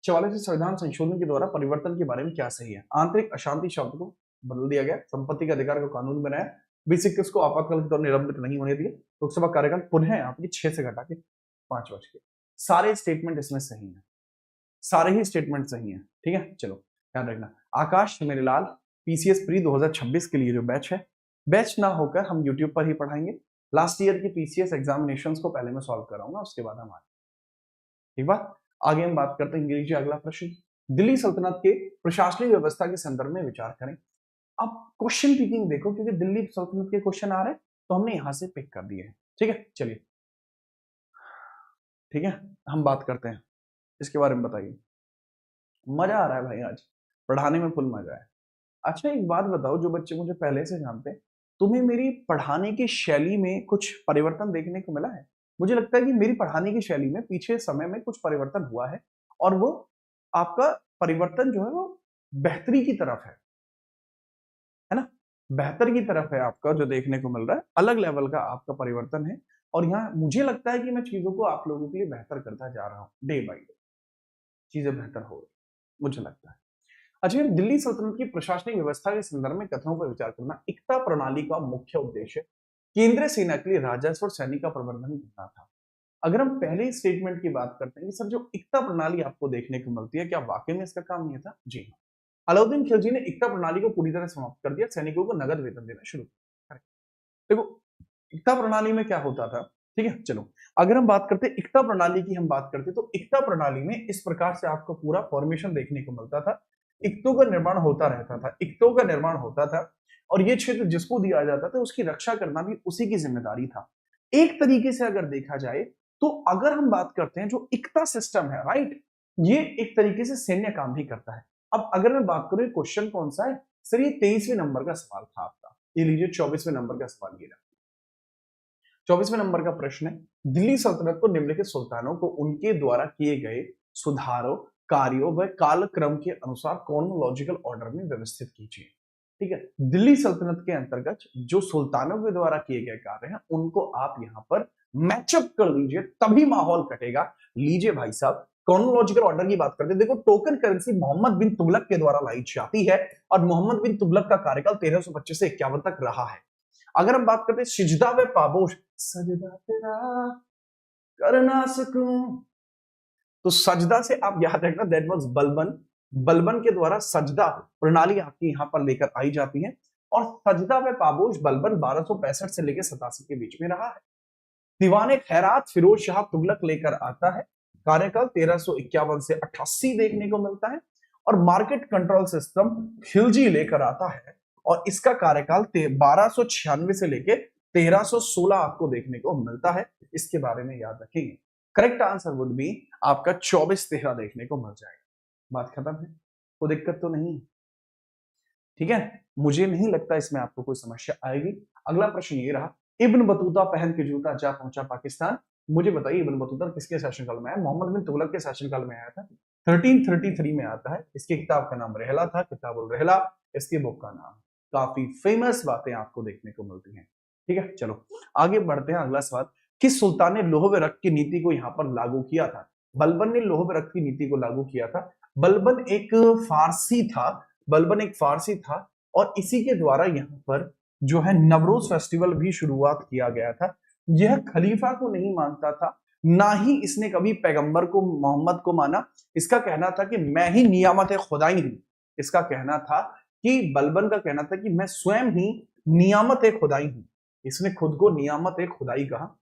44वें संविधान संशोधन के द्वारा परिवर्तन के बारे में क्या सही है? आंतरिक अशांति शब्द को बदल दिया गया, संपत्ति के अधिकार को कानून बनाया, 2021 को आपातकाल के दौरान निलंबित नहीं होने दिए, लोकसभा कार्यकाल पुनः आपकी 6 से घटा के 5 वर्ष के। सारे स्टेटमेंट इसमें सही है, सारे ही स्टेटमेंट सही है। ठीक है, चलो याद रखना। आकाश मेरे लाल पीसीएस प्री 2026 के लिए जो बैच है, बैच ना होकर हम यूट्यूब पर ही पढ़ाएंगे। लास्ट ईयर की पीसीएस एग्जामिनेशंस को पहले मैं सॉल्व कराऊंगा, उसके बाद हम आगे। ठीक बात, आगे हम बात करते हैं। लीजिए अगला प्रश्न, दिल्ली सल्तनत के प्रशासनिक व्यवस्था के संदर्भ में विचार करें। अब क्वेश्चन पिकिंग देखो, क्योंकि दिल्ली सल्तनत के क्वेश्चन आ रहे हैं तो हमने यहां से पिक कर दिए हैं। ठीक है, चलिए ठीक है, हम बात करते हैं इसके बारे में। बताइए, मजा आ रहा है भाई, आज पढ़ाने में फुल मजा है। अच्छा एक बात बताओ, जो बच्चे मुझे पहले से जानते हैं, तुम्हें मेरी पढ़ाने की शैली में कुछ परिवर्तन देखने को मिला है? मुझे लगता है कि मेरी पढ़ाने की शैली में पीछे समय में कुछ परिवर्तन हुआ है, और वो आपका परिवर्तन जो है वो बेहतरी की तरफ है ना? बेहतर की तरफ है आपका जो देखने को मिल रहा है, अलग लेवल का आपका परिवर्तन है। और यहाँ मुझे लगता है कि मैं चीजों को आप लोगों के लिए बेहतर करता जा रहा हूँ, डे बाई डे चीजें बेहतर हो रही, मुझे लगता है। अच्छा, दिल्ली सल्तनत की प्रशासनिक व्यवस्था के संदर्भ में कथनों पर विचार करना। एकता प्रणाली का मुख्य उद्देश्य केंद्रीय सेना के लिए राजस्व और सैनिक का प्रबंधन करना था। अगर हम पहले स्टेटमेंट की बात करते हैं कि सर जो एकता प्रणाली आपको देखने को मिलती है, क्या वाकई में इसका काम ये था? जी हाँ, अलाउद्दीन खिलजी ने एकता प्रणाली को पूरी तरह समाप्त कर दिया, सैनिकों को नगद वेतन देना शुरू किया। देखो एकता प्रणाली में क्या होता था, ठीक है, चलो अगर हम बात करते एकता प्रणाली की, हम बात करते तो एकता प्रणाली में इस प्रकार से आपको पूरा फॉर्मेशन देखने को मिलता था। इक्तों का निर्माण होता रहता था, इक्तों का निर्माण होता था, और ये क्षेत्र जिसको दिया जाता था उसकी रक्षा करना भी उसी की जिम्मेदारी था। एक तरीके से अगर देखा जाए तो अगर हम बात करते हैं जो इक्ता सिस्टम है, राइट, ये एक तरीके से सैन्य काम भी करता है। अब अगर मैं बात करूं क्वेश्चन कौन सा है, सर ये 23वें नंबर का सवाल था आपका, ये लीजिए 24वें नंबर का सवाल ये रहा। 24वें नंबर का प्रश्न है, दिल्ली सल्तनत को निम्नलिखित सुल्तानों को उनके द्वारा किए गए सुधारों, कार्यों व कालक्रम के अनुसार क्रोनोलॉजिकल ऑर्डर में व्यवस्थित कीजिए। ठीक है, दिल्ली सल्तनत के अंतर्गत जो सुल्तानों के द्वारा किए गए कार्य हैं उनको आप यहां पर मैचअप कर लीजिए, तभी माहौल कटेगा। लीजिए भाई साहब, क्रोनोलॉजिकल ऑर्डर की बात करते हैं, देखो टोकन करेंसी मोहम्मद बिन तुगलक के द्वारा लाई जाती है और मोहम्मद बिन तुगलक का कार्यकाल 1325 से 51 तक रहा है। अगर हम बात करते हैं सिजदा व पाबोश, सजदा तेरा कर ना सकूं, तो सजदा से आप याद रखना दैट वाज बलबन, बलबन के द्वारा सजदा प्रणाली आपकी यहां पर लेकर आई जाती है और सजदा व पाबोश बलबन 1265 से लेकर 87 के बीच में रहा है। दीवाने खैरात फिरोज शाह तुगलक लेकर आता है, कार्यकाल 1351 से 88 देखने को मिलता है और मार्केट कंट्रोल सिस्टम खिलजी लेकर आता है और इसका कार्यकाल 1296 से लेकर 1316 आपको देखने को मिलता है। इसके बारे में याद रखेंगे। करेक्ट आंसर वुड बी आपका 2413 देखने को मिल जाएगा। बात खत्म है, कोई दिक्कत तो नहीं, ठीक है। मुझे नहीं लगता इसमें आपको कोई समस्या आएगी। अगला प्रश्न ये रहा, इब्न बतूता पहन के जूता जा पहुंचा पाकिस्तान। मुझे बताइए इब्न बतूता किसके शासनकाल में आया? मोहम्मद बिन तुगलक के शासनकाल में आया था, 1333 में आता है। इसकी किताब का नाम रहला था, किताबुल रहला इसकी बुक का नाम। काफी फेमस बातें आपको देखने को मिलती हैं, ठीक है। चलो आगे बढ़ते हैं। अगला सवाल, किस सुल्तान ने लोह व रक्त की नीति को यहाँ पर लागू किया था? बलबन ने लोह व रक्त की नीति को लागू किया था। बलबन एक फारसी था, बलबन एक फारसी था और इसी के द्वारा यहाँ पर जो है नवरोज फेस्टिवल भी शुरुआत किया गया था। यह खलीफा को नहीं मानता था, ना ही इसने कभी पैगंबर को मोहम्मद को माना। इसका कहना था कि मैं ही नियामत खुदाई हूं। इसका कहना था कि बलबन का कहना था कि मैं स्वयं ही नियामत खुदाई हूं। इसने खुद को नियामत खुदाई कहा,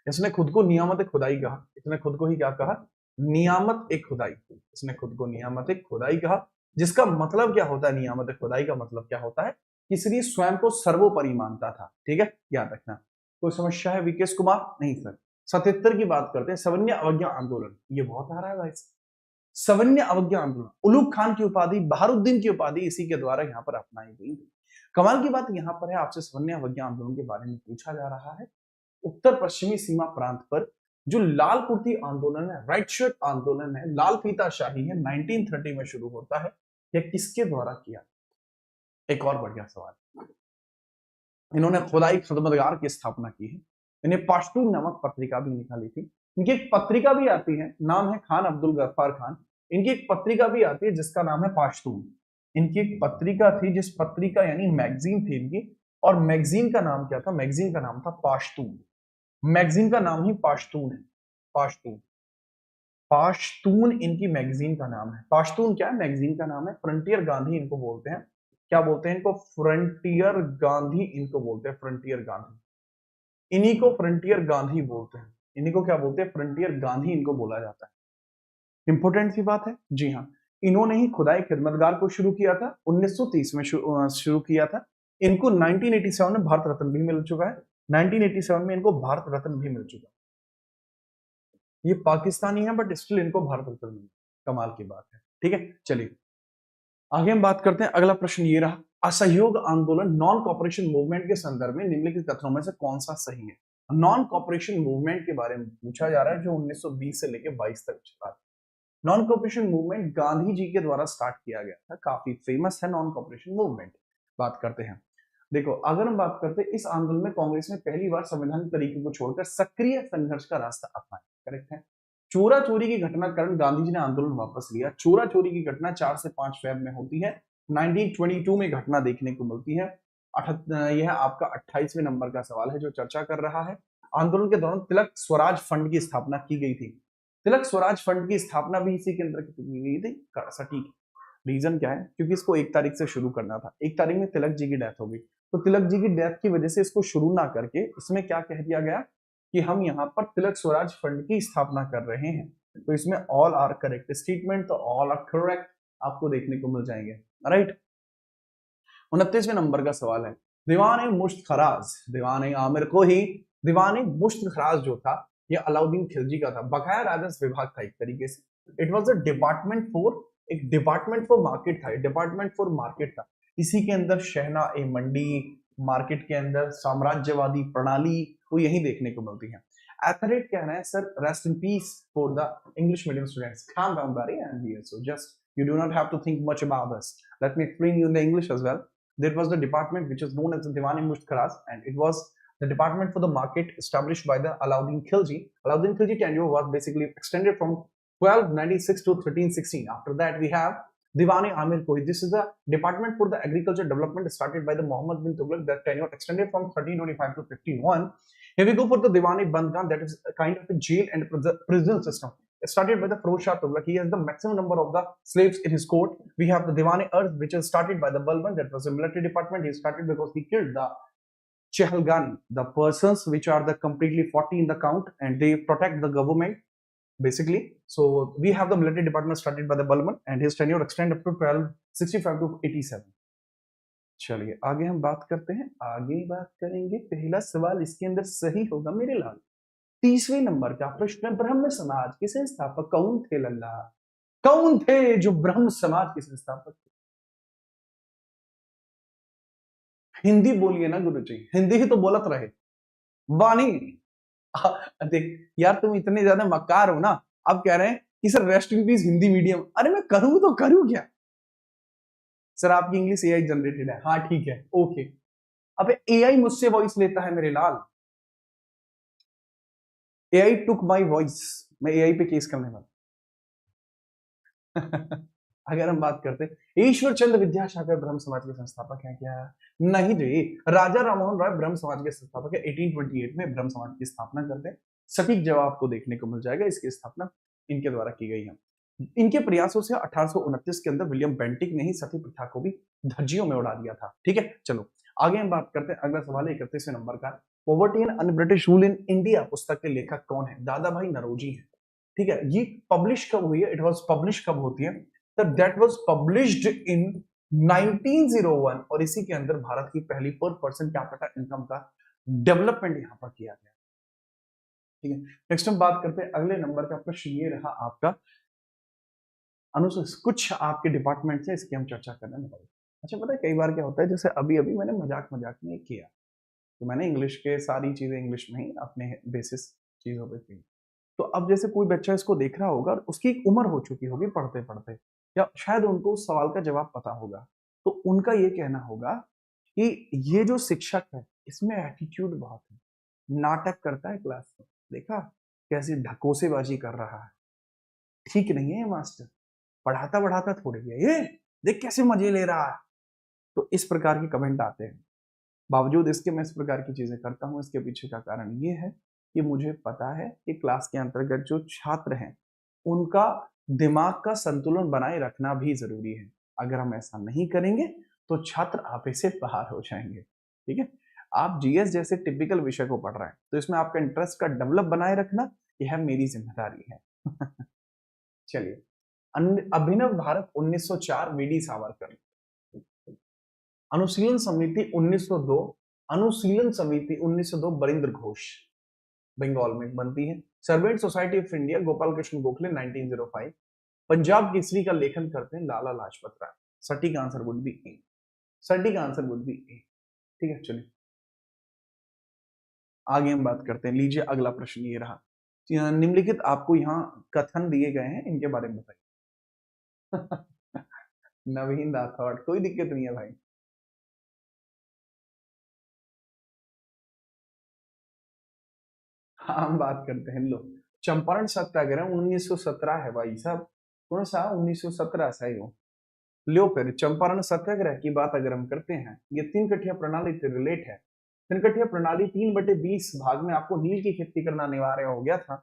इसने खुद को नियामत खुदाई कहा, इसने खुद को ही क्या कहा? नियामत खुदाई। इसने खुद को नियामत खुदाई कहा, जिसका मतलब क्या होता है? नियामत खुदाई का मतलब क्या होता है? इसलिए स्वयं को सर्वोपरि मानता था, ठीक है, याद रखना। कोई समस्या है विकेश कुमार? नहीं सर। 77 की बात करते हैं, सवन्य अवज्ञा आंदोलन। ये बहुत आ रहा है भाई, सवन्य अवज्ञा आंदोलन। उलूग खान की उपाधि, बहारुद्दीन की उपाधि इसी के द्वारा यहाँ पर अपनाई गई। कमाल की बात यहाँ पर है, आपसे सवन्य अवज्ञा आंदोलन के बारे में पूछा जा रहा है। उत्तर पश्चिमी सीमा प्रांत पर जो लाल कुर्ती आंदोलन है, राइट शर्ट आंदोलन है, लाल फीता शाही है, 1930 में शुरू होता है। यह किसके द्वारा किया? एक और बढ़िया सवाल, इन्होंने खुदाई खदमतगार की स्थापना की है। इन्हें पाश्तून नामक पत्रिका भी निकाली थी। इनकी एक पत्रिका भी आती है, नाम है खान अब्दुल गफ्फार खान। इनकी एक पत्रिका भी आती है जिसका नाम है पाश्तून। इनकी एक पत्रिका थी, जिस पत्रिका यानी मैगजीन थी इनकी, और मैगजीन का नाम क्या था? मैगजीन का नाम था पाश्तून। मैगजीन का नाम ही पाश्तून है, पाश्तून। पाश्तून इनकी मैगजीन का नाम है। पाश्तून क्या है? मैगजीन का नाम है। फ्रंटियर गांधी इनको बोलते हैं। क्या बोलते हैं इनको? फ्रंटियर गांधी इनको बोलते हैं, फ्रंटियर गांधी। इन्हीं को फ्रंटियर गांधी बोलते हैं। इन्हीं को क्या बोलते हैं? फ्रंटियर गांधी इनको बोला जाता है। इंपॉर्टेंट सी बात है, जी हाँ। इन्होंने ही खुदाई खिदमतगार को शुरू किया था, 1930 में शुरू किया था। इनको 1987 में भारत रत्न भी मिल चुका है। 1987 में इनको भारत रत्न भी मिल चुका है। ये पाकिस्तानी है बट स्टिल इनको भारत रत्न मिला, कमाल की बात है, ठीक है। चलिए आगे हम बात करते हैं। अगला प्रश्न ये रहा, असहयोग आंदोलन नॉन कॉपरेशन मूवमेंट के संदर्भ में निम्नलिखित कथनों में से कौन सा सही है? नॉन कॉपरेशन मूवमेंट के बारे में पूछा जा रहा है, जो 1920 से लेकर 22 तक चला। Non cooperation movement Gandhi ji के द्वारा स्टार्ट किया गया था, काफी फेमस है नॉन कॉपरेशन मूवमेंट। बात करते हैं, देखो अगर हम बात करते हैं इस आंदोलन में कांग्रेस ने पहली बार संवैधानिक तरीके को छोड़कर सक्रिय संघर्ष का रास्ता अपनाया, करेक्ट है। चोरा चोरी की घटना कारण गांधी जी ने आंदोलन वापस लिया। चोरा चोरी की घटना 4 से 5 फेब में होती है। 1922 में घटना देखने को मिलती है। यह आपका 28वें नंबर का सवाल है जो चर्चा कर रहा है। आंदोलन के दौरान तिलक स्वराज फंड की स्थापना की गई थी। तिलक स्वराज फंड की स्थापना भी इसी के अंदर की गई थी, सटीक। रीजन क्या है? क्योंकि इसको 1 तारीख से शुरू करना था। 1 तारीख में तिलक जी की डेथ हो गई, तो तिलक जी की डेथ की वजह से इसको शुरू ना करके इसमें क्या कह दिया गया कि हम यहाँ पर तिलक स्वराज फंड की स्थापना कर रहे हैं। तो इसमें ऑल आर करेक्ट स्टेटमेंट, तो ऑल आर करेक्ट आपको देखने को मिल जाएंगे, राइट। 29वें नंबर का सवाल है, दीवान मुश्त खराज, दीवान आमिर को ही दीवान मुश्त खराज जो था ये अलाउद्दीन खिलजी का था। बकाया राजस्व विभाग था एक तरीके से। It was a department for, एक डिपार्टमेंट फॉर मार्केट था, डिपार्टमेंट फॉर मार्केट था। इसी के अंदर शहना ए मंडी, मार्केट के अंदर साम्राज्यवादी प्रणाली वो यही देखने को मिलती है। एथलेट कह रहे हैं sir rest in peace for the English medium students. Calm down buddy, I'm here, so just you do not have to think much about this. Let me explain you in the English as well. There was the department which is known as the Diwan-e-Musht Kharaz, and it was the department for the market established by the Alauddin Khilji. Alauddin Khilji tenure was basically extended from 1296 to 1316. After that, we have Diwan Amir Koi. This is a department for the agriculture development started by the Muhammad bin Tughlaq. That tenure extended from 1325 to 51. Here we go for the Diwan Bandhan. That is a kind of a jail and prison system started by the Firoz Shah Tughlaq. He has the maximum number of the slaves in his court. We have the Diwan Earth, which is started by the Balban. That was a military department. He started because he killed the Chehalgani, the persons which are the completely 40 in the count, and they protect the government basically. So we have the military department started by the Balban, and his tenure extend up to 1265 to 87. चलिए आगे हम बात करते हैं, आगे बात करेंगे। पहला सवाल इसके अंदर सही होगा मेरे लाल। 30वें नंबर का प्रश्न, ब्रह्म समाज के संस्थापक कौन थे लल्ला? कौन थे जो ब्रह्म समाज के संस्थापक थे? हिंदी बोलिए ना गुरुजी, हिंदी ही तो बोलत रहे वाणी। देख यार तुम इतने ज्यादा मक्कार हो ना, अब कह रहे हैं कि sir rest in peace Hindi medium. अरे मैं करूं तो करूं क्या सर? आपकी इंग्लिश एआई जनरेटेड है। हाँ ठीक है, ओके। अब एआई मुझसे वॉइस लेता है मेरे लाल। AI took my voice. मैं एआई पे केस करने वाला। अगर हम बात करते हैं ईश्वर चंद्र विद्यासागर ब्रह्म समाज के संस्थापक हैं क्या? नहीं जी, राजा राममोहन राय ब्रह्म समाज के संस्थापक है। 1828 में ब्रह्म समाज की स्थापना करते हैं। सटीक जवाब आपको देखने को मिल जाएगा, इसकी स्थापना इनके द्वारा की गई है। इनके प्रयासों से 1829 के अंदर विलियम बेंटिक ने ही सती प्रथा को भी धज्जियों में उड़ा दिया था। ठीक है, चलो आगे हम बात करते हैं। अगला सवाल है 31वें नंबर का, poverty and un British rule in India पुस्तक के लेखक कौन है? दादा भाई नरोजी है। ठीक है, ये पब्लिश कब हुई है? इट वाज पब्लिश कब होती है? दैट वाज पब्लिश्ड इन 1901, और इसी के अंदर भारत की पहली पर पर्सन कैपिटा इनकम का डेवलपमेंट यहां पर किया गया। ठीक है, नेक्स्ट हम बात करते हैं अगले नंबर का प्रश्न। ये रहा आपका अनुसूचित, कुछ आपके डिपार्टमेंट से इसकी हम चर्चा करने वाले। अच्छा पता है कई बार क्या होता है, जैसे अभी अभी मैंने मजाक में किया, तो मैंने इंग्लिश के सारी चीजें इंग्लिश में ही अपने बेसिस चीजों पे की। तो अब जैसे कोई बच्चा इसको देख रहा होगा, उसकी एक उम्र हो चुकी होगी पढ़ते पढ़ते, या शायद उनको उस सवाल का जवाब पता होगा, तो उनका ये कहना होगा कि ये जो शिक्षक है इसमें एटीट्यूड बहुत है, नाटक करता है क्लास में, देखा कैसी ढकोसेबाजी कर रहा है, ठीक नहीं है मास्टर, पढ़ाता बढ़ाता थोड़ी है ये, देख कैसे मजे ले रहा है। तो इस प्रकार के कमेंट आते हैं। बावजूद इसके मैं इस प्रकार की चीजें करता हूँ, इसके पीछे का कारण ये है कि मुझे पता है कि क्लास के अंतर्गत जो छात्र हैं उनका दिमाग का संतुलन बनाए रखना भी जरूरी है। अगर हम ऐसा नहीं करेंगे तो छात्र आपे से बाहर हो जाएंगे। ठीक है, आप जीएस जैसे टिपिकल विषय को पढ़ रहे हैं, तो इसमें आपका इंटरेस्ट का डेवलप बनाए रखना यह मेरी जिम्मेदारी है। चलिए, अभिनव भारत 1904 वीडी सावरकर, अनुशीलन समिति 1902, अनुशीलन समिति 1902 बरिंद्र घोष बंगाल में बनती है। Servant society of India Gopal Krishna Gokhale 1905। Punjab Kesari का लेखन करते हैं लाला लाजपत राय। सटीक आंसर वुड बी ए, सटीक आंसर वुड बी ए। ठीक है, चलिए आगे हम बात करते हैं। लीजिए अगला प्रश्न ये रहा, निम्नलिखित आपको यहाँ कथन दिए गए हैं, इनके बारे में बताइए। नवीन राठौड़, कोई दिक्कत नहीं है भाई। हम बात करते हैं, लो चंपारण सत्याग्रह 1917 है भाई साहब, कौन सा 1917 सही हो। लो फिर चंपारण सत्याग्रह की बात अगर हम करते हैं, ये 3 कठिया प्रणाली से रिलेट है। 3 कठिया प्रणाली 3/20 भाग में आपको नील की खेती करना अनिवार्य हो गया था।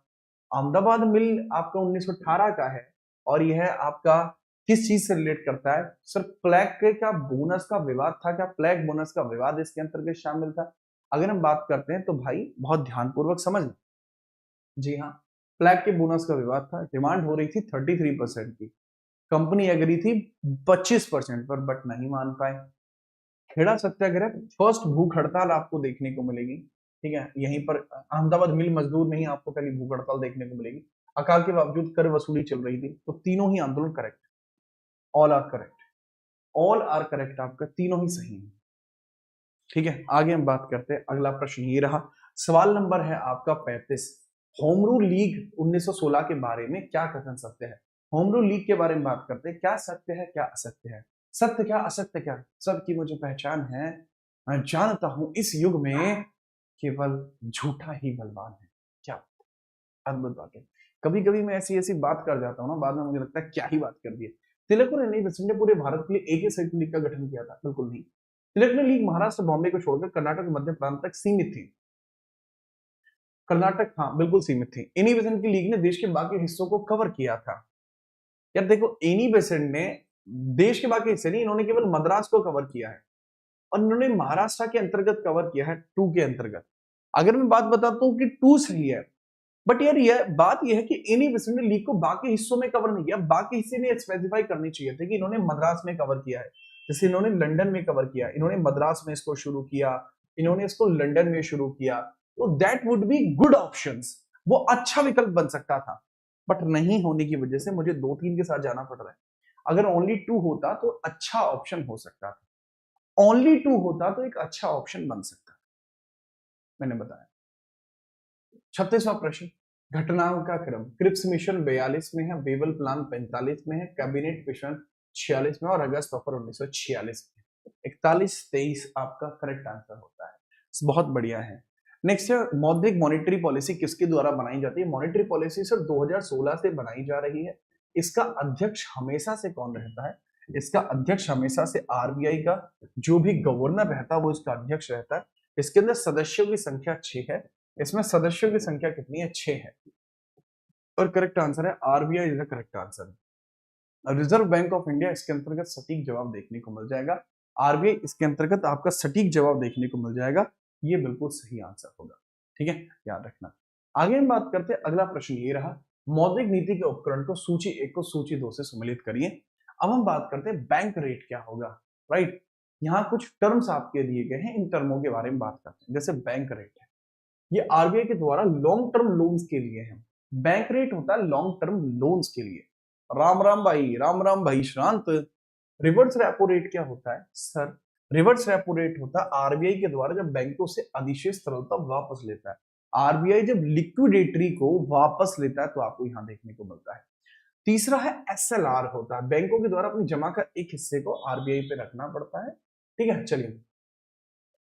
अहमदाबाद मिल आपका 1918 का है, और यह आपका किस चीज से रिलेट करता है? सर प्लेग का बोनस का विवाद था क्या? प्लेग बोनस का विवाद इसके अंतर्गत शामिल था। अगर हम बात करते हैं तो भाई बहुत ध्यानपूर्वक समझना। जी हाँ, प्लेग के बोनस का विवाद था। डिमांड हो रही थी 33% की, कंपनी एग्री थी 25% पर, बट नहीं मान पाए। खेड़ा सत्याग्रह, फर्स्ट भूख हड़ताल आपको देखने को मिलेगी। ठीक है, यहीं पर अहमदाबाद मिल मजदूर में ही आपको पहली भूख हड़ताल देखने को मिलेगी। अकाल के बावजूद कर वसूली चल रही थी, तो तीनों ही आंदोलन correct, all are correct, all are correct, आपका तीनों ही सही है। ठीक है, आगे हम बात करते हैं। अगला प्रश्न ये रहा, सवाल नंबर है आपका 35। होम रूल लीग 1916 के बारे में क्या कथन सत्य है? होम रूल लीग के बारे में बात करते हैं, क्या सत्य है क्या असत्य है? सत्य क्या असत्य क्या, सबकी मुझे पहचान है। मैं जानता हूं इस युग में केवल झूठा ही बलवान है। क्या अद्भुत बात है। कभी कभी मैं ऐसी ऐसी बात कर जाता हूँ ना, बाद में मुझे लगता है क्या ही बात कर दी है। तिलक और एनी बेसेंट ने पूरे भारत के लिए एक ही साइकिल लीग का गठन किया था? बिल्कुल नहीं। तिलक ने लीग महाराष्ट्र बॉम्बे को छोड़कर कर्नाटक मध्य प्रांत तक सीमित थी। कर्नाटक, हाँ बिल्कुल सीमित थी। एनी बेसेंट की लीग ने देश के बाकी हिस्सों को कवर किया था। यार देखो, एनी बेसेंट ने देश के बाकी हिस्से नहीं, इन्होंने केवल मद्रास को कवर किया है और इन्होंने महाराष्ट्र के अंतर्गत कवर किया है, 2 के अंतर्गत। अगर मैं बात बताता हूँ कि 2 सही है, बट यार ये बात ये है कि एनी बेसेंट ने लीग को बाकी हिस्सों में कवर नहीं किया। बाकी हिस्से ने स्पेसिफाई करनी चाहिए थे कि इन्होंने मद्रास में कवर किया है, जैसे इन्होंने लंदन में कवर किया, इन्होंने मद्रास में इसको शुरू किया, इन्होंने इसको लंदन में शुरू किया, तो that would be good options, वो अच्छा विकल्प बन सकता था। बट नहीं होने की वजह से मुझे 2-3 के साथ जाना पड़ रहा है। अगर ओनली 2 होता तो अच्छा ऑप्शन हो सकता था, ओनली 2 होता तो एक अच्छा ऑप्शन बन सकता। मैंने बताया। 36वां प्रश्न, घटनाओं का क्रम। क्रिप्स मिशन 42 में है, बेबल प्लान 45 में है, कैबिनेट मिशन 46 में और अगस्त ऑफर 1946 में। 41-23 आपका करेक्ट आंसर होता है। बहुत बढ़िया है। नेक्स्ट है, मौद्रिक मॉनेटरी पॉलिसी किसके द्वारा बनाई जाती है? मॉनेटरी पॉलिसी सर 2016 से बनाई जा रही है। इसका अध्यक्ष हमेशा से कौन रहता है? इसका अध्यक्ष हमेशा से आरबीआई का जो भी गवर्नर रहता है वो इसका अध्यक्ष रहता है। इसके अंदर सदस्यों की संख्या 6 है। इसमें सदस्यों की संख्या कितनी है? 6 है। और करेक्ट आंसर है RBI is the correct answer. Reserve bank of India इसके अंतर्गत सटीक जवाब देखने को मिल जाएगा। आरबीआई इसके अंतर्गत आपका सटीक जवाब देखने को मिल जाएगा। ये बिल्कुल सही आंसर होगा। ठीक है, याद रखना। आगे हम बात करते हैं, अगला प्रश्न ये रहा, मौद्रिक नीति के उपकरण को सूची 1 को सूची 2 से सम्मिलित करिए। अब हम बात करते हैं बैंक रेट क्या होगा। राइट, यहाँ कुछ टर्म्स आपके दिए गए हैं, इन टर्मों के बारे में बात करते हैं। जैसे बैंक रेट है, ये आरबीआई के द्वारा लॉन्ग टर्म लोन्स के लिए है। बैंक रेट होता है लॉन्ग टर्म लोन्स के लिए। राम राम भाई शांत। रिवर्स रेपो रेट क्या होता है सर? रिवर्स रेपो रेट होता है आरबीआई के द्वारा जब बैंकों से अधिशेष तरलता वापस लेता है। आरबीआई जब लिक्विडेटरी को वापस लेता है तो आपको यहां देखने को मिलता है। तीसरा है एसएलआर होता है, बैंकों के द्वारा अपनी जमा का एक हिस्से को आरबीआई पे रखना पड़ता है। ठीक है, चलिए,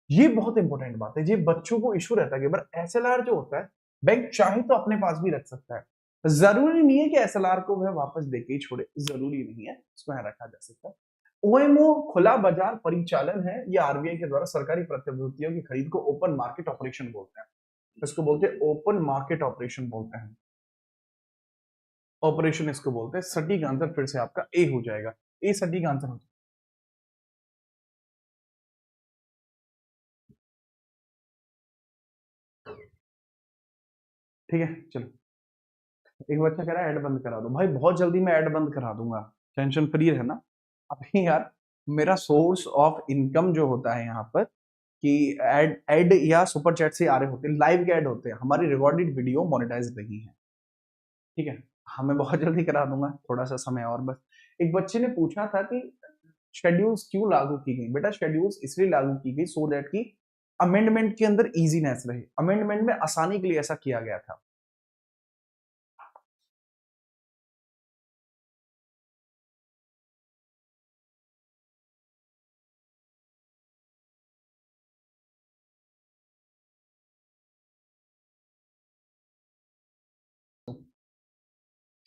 ये बहुत इंपॉर्टेंट बात है, ये बच्चों को इशू रहता है कि बार एसएलआर जो होता है बैंक चाहे तो अपने पास भी रख सकता है। जरूरी नहीं है कि एसएलआर को वह वापस देके ही छोड़े, जरूरी नहीं है, इसको यहाँ रखा जा सकता है। ओएमओ खुला बाजार परिचालन है, ये आरबीआई के द्वारा सरकारी प्रतिभूतियों की खरीद को ओपन मार्केट ऑपरेशन बोलते हैं। इसको बोलते हैं ओपन मार्केट ऑपरेशन बोलते हैं, ऑपरेशन इसको बोलते हैं। सटीक आंसर फिर से आपका ए हो जाएगा, ए सटीक आंसर हो जाएगा। ठीक है, चलो, एक बच्चा कह रहा है ऐड बंद करा दो। भाई बहुत जल्दी मैं ऐड बंद करा दूंगा, टेंशन फ्री रहना। अभी यार मेरा सोर्स ऑफ इनकम जो होता है यहाँ पर कि ऐड ऐड या सुपर चैट से आ रहे होते हैं, लाइव के ऐड होते हैं, हमारी रिकॉर्डेड वीडियो मोनेटाइज नहीं है। ठीक है, हाँ मैं बहुत जल्दी करा दूंगा, थोड़ा सा समय और बस। एक बच्चे ने पूछा था कि शेड्यूल्स क्यों लागू की गई? बेटा शेड्यूल्स इसलिए लागू की गई सो दैट की अमेंडमेंट के अंदर इजीनेस रहे, अमेंडमेंट में आसानी के लिए ऐसा किया गया था।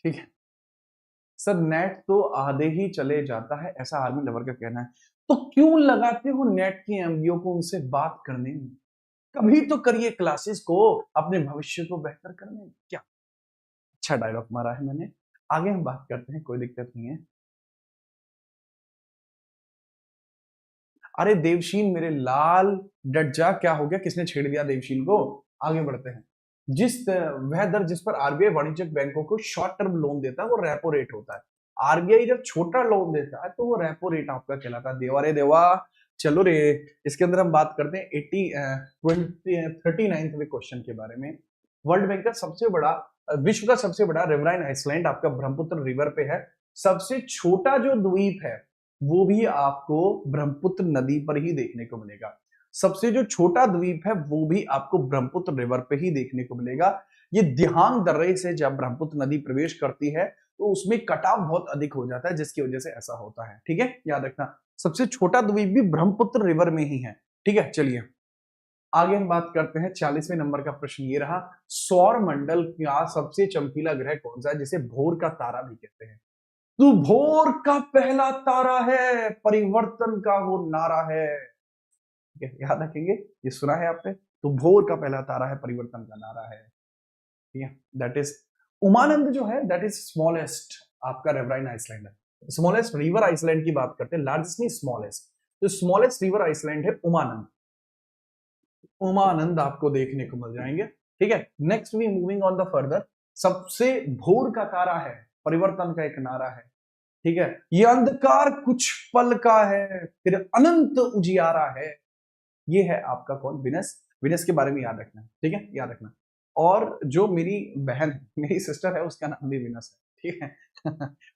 ठीक है सर, नेट तो आधे ही चले जाता है, ऐसा आर्मी लवर का कहना है। तो क्यों लगाते हो नेट की एमबीओ को उनसे बात करने में? कभी तो करिए क्लासेस को अपने भविष्य को बेहतर करने में। क्या अच्छा डायलॉग मारा है मैंने। आगे हम बात करते हैं, कोई दिक्कत नहीं है। अरे देवशीन मेरे लाल, डट जा, क्या हो गया, किसने छेड़ दिया देवशीन को? आगे बढ़ते हैं। वह दर जिस पर आरबीआई वाणिज्यिक बैंकों को शॉर्ट टर्म लोन देता है वो रेपो रेट होता है। आरबीआई जब छोटा लोन देता है तो वो रेपो रेट आपका कहलाता है। देवा रे देवा, चलो रे। इसके अंदर हम बात करते हैं 39वें क्वेश्चन के बारे में। वर्ल्ड बैंक का सबसे बड़ा, विश्व का सबसे बड़ा रिवराइन आइसलैंड आपका ब्रह्मपुत्र रिवर पे है। सबसे छोटा जो द्वीप है वो भी आपको ब्रह्मपुत्र नदी पर ही देखने को मिलेगा। सबसे जो छोटा द्वीप है वो भी आपको ब्रह्मपुत्र रिवर पे ही देखने को मिलेगा। ये दिहांग दर्रे से जब ब्रह्मपुत्र नदी प्रवेश करती है तो उसमें कटाव बहुत अधिक हो जाता है, जिसकी वजह से ऐसा होता है। ठीक है, याद रखना, सबसे छोटा द्वीप भी ब्रह्मपुत्र रिवर में ही है। ठीक है, चलिए आगे हम बात करते हैं 40वें नंबर का प्रश्न ये रहा, सौर मंडल का सबसे चमकीला ग्रह कौन सा है जिसे भोर का तारा भी कहते हैं? तो भोर का पहला तारा है, परिवर्तन का वो नारा है। ठीक है, याद रखेंगे, ये सुना है आपने? तो भोर का पहला तारा है, परिवर्तन का नारा है। ठीक है, दैट इज उमानंद जो है, दैट इज स्मॉलेस्ट आपका रिवराइन आइसलैंड है। स्मॉलेस्ट रिवर आइसलैंड की बात करते हैं, लार्जेस्ट नहीं स्मॉलेस्ट। तो स्मॉलेस्ट रिवर आइसलैंड है उमानंद। उमानंद आपको देखने को मिल जाएंगे। ठीक है, next we moving on the further, सबसे भोर का तारा है, परिवर्तन का एक नारा है। ठीक है, ये अंधकार कुछ पल का है, फिर अनंत उजियारा है। ये है आपका कौन? विनस। विनस के बारे में याद रखना, ठीक है, याद रखना। और जो मेरी बहन है, मेरी सिस्टर है, उसका नाम भी विनस है। ठीक है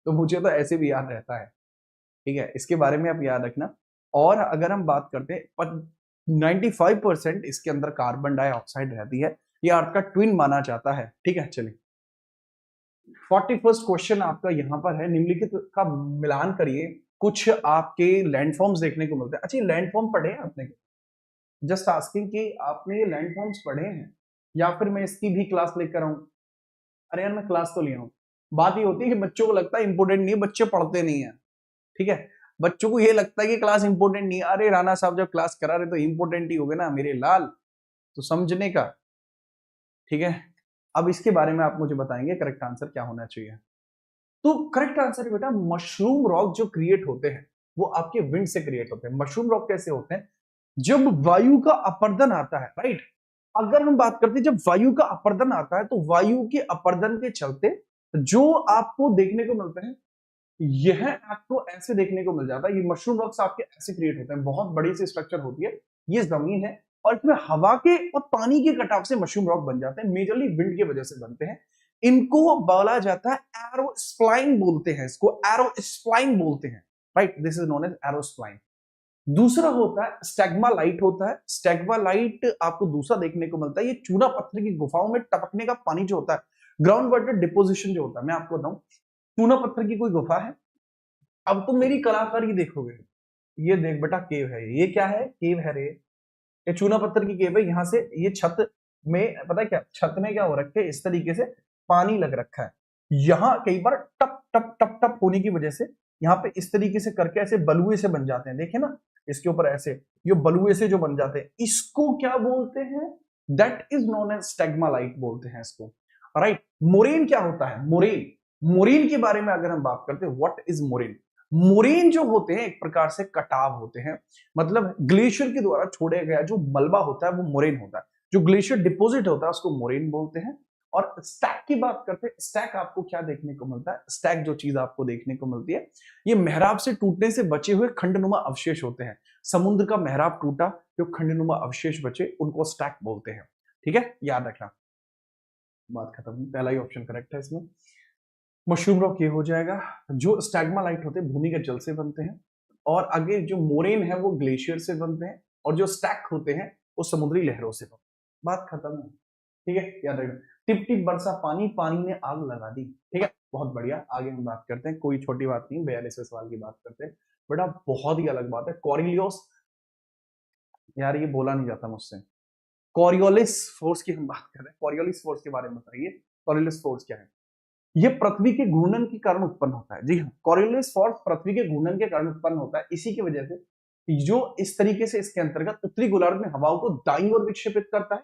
तो मुझे तो ऐसे भी याद रहता है। ठीक है, इसके बारे में आप याद रखना। और अगर हम बात करते हैं, 95% इसके अंदर कार्बन डाइऑक्साइड रहती है, ये आपका ट्विन माना जाता है। ठीक है, चलिए 41st क्वेश्चन आपका यहां पर है, निम्नलिखित का मिलान करिए। कुछ आपके लैंडफॉर्म्स देखने को मिलते हैं। अच्छा, लैंडफॉर्म पढ़े हैं आपने? जस्ट आस्किंग कि आपने ये लैंडफॉर्म्स पढ़े हैं या फिर मैं इसकी भी क्लास लेकर आऊं? अरे यार, मैं क्लास तो लिया हूं। बात ये होती है कि बच्चों को लगता है इंपोर्टेंट नहीं है, बच्चे पढ़ते नहीं है। ठीक है, बच्चों को ये लगता है कि क्लास इंपोर्टेंट नहीं है। अरे राणा साहब जब क्लास करा रहे तो इंपोर्टेंट ही हो गए ना मेरे लाल, तो समझने का। ठीक है, अब इसके बारे में आप मुझे बताएंगे करेक्ट आंसर क्या होना चाहिए। तो करेक्ट आंसर है बेटा, मशरूम रॉक जो क्रिएट होते हैं वो आपके विंड से क्रिएट होते हैं। मशरूम रॉक कैसे होते हैं? जब वायु का अपर्दन आता है, राइट। अगर हम बात करते हैं जब वायु का अपर्दन आता है, तो वायु के अपर्दन के चलते जो आपको देखने को मिलते हैं, यह आपको ऐसे देखने को मिल जाता है। ये मशरूम रॉक्स आपके ऐसे क्रिएट होते हैं, बहुत बड़ी सी स्ट्रक्चर होती है। ये जमीन है और इसमें हवा के और पानी के कटाव से मशरूम रॉक बन जाते हैं, मेजरली विंड की वजह से बनते हैं। इनको बोला जाता है एरोस्प्लाइन बोलते हैं, इसको एरोस्प्लाइन बोलते हैं, right. This is known as aerospline. दूसरा होता है स्टैग्मालाइट होता है। स्टैग्मालाइट आपको दूसरा देखने को मिलता है, ये चूना पत्थर की गुफाओं में टपकने का पानी जो होता है, ग्राउंड वाटर डिपोजिशन जो होता है। मैं आपको बताऊं, चूना पत्थर की कोई गुफा है, अब तुम मेरी कलाकारी देखोगे, ये देख बेटा केव है, ये क्या है? केव है रे। ये चूना पत्थर की केव है। यहाँ से ये छत में, पता है क्या, छत में क्या हो रखे, इस तरीके से पानी लग रखा है। यहाँ कई बार टप टप टप टप होने की वजह से यहाँ पे इस तरीके से करके ऐसे बलुए से बन जाते हैं। देखे ना, इसके ऊपर ऐसे ये बलुए से जो बन जाते हैं, इसको क्या बोलते हैं? दैट इज नोन एज स्टैग्मालाइट बोलते हैं इसको, राइट। मोरेन क्या होता है? मोरेन, मोरेन के बारे में अगर हम बात करते हैं, व्हाट इज मोरेन? मोरेन जो होते हैं एक प्रकार से कटाव होते हैं, मतलब ग्लेशियर के द्वारा छोड़े गया जो मलबा होता है वो मोरेन होता है। जो ग्लेशियर डिपोजिट होता है उसको मोरेन बोलते हैं। और स्टैक की बात करते हैं, स्टैक आपको क्या देखने को मिलता है? स्टैक जो चीज आपको देखने को मिलती है, ये मेहराब से टूटने से बचे हुए खंडनुमा अवशेष होते हैं। समुद्र का मेहराब टूटा, जो खंडनुमा अवशेष बचे उनको स्टैक बोलते हैं। ठीक है, याद रखना। बात खत्म, पहला ही ऑप्शन करेक्ट है इसमें। मशरूम रॉक ये हो जाएगा। जो स्टैग्मालाइट होते हैं भूमिगत जल से बनते हैं, और आगे जो मोरेन है वो ग्लेशियर से बनते हैं, और जो स्टैक होते हैं वो समुद्री लहरों से बनते हैं। बात खत्म है। ठीक है, याद रखना। टिप टिप बरसा पानी, पानी ने आग लगा दी। ठीक है, बहुत बढ़िया। आगे हम बात करते हैं, कोई छोटी बात नहीं, 42वें सवाल की बात करते हैं। बेटा बहुत ही अलग बात है, कॉरियोलिस, यार ये बोला नहीं जाता मुझसे। कॉरियोलिस फोर्स की हम बात कर रहे हैं। कॉरियोलिस फोर्स के बारे में बताइए, कॉरियोलिस फोर्स क्या है? ये पृथ्वी के घूर्णन के कारण उत्पन्न होता है। जी हाँ, कॉरियोलिस फोर्स पृथ्वी के घूर्णन के कारण उत्पन्न होता है। इसी की वजह से जो इस तरीके से इसके अंतर्गत उत्तरी गोलार्ध में हवाओं को दाईं ओर विक्षेपित करता है,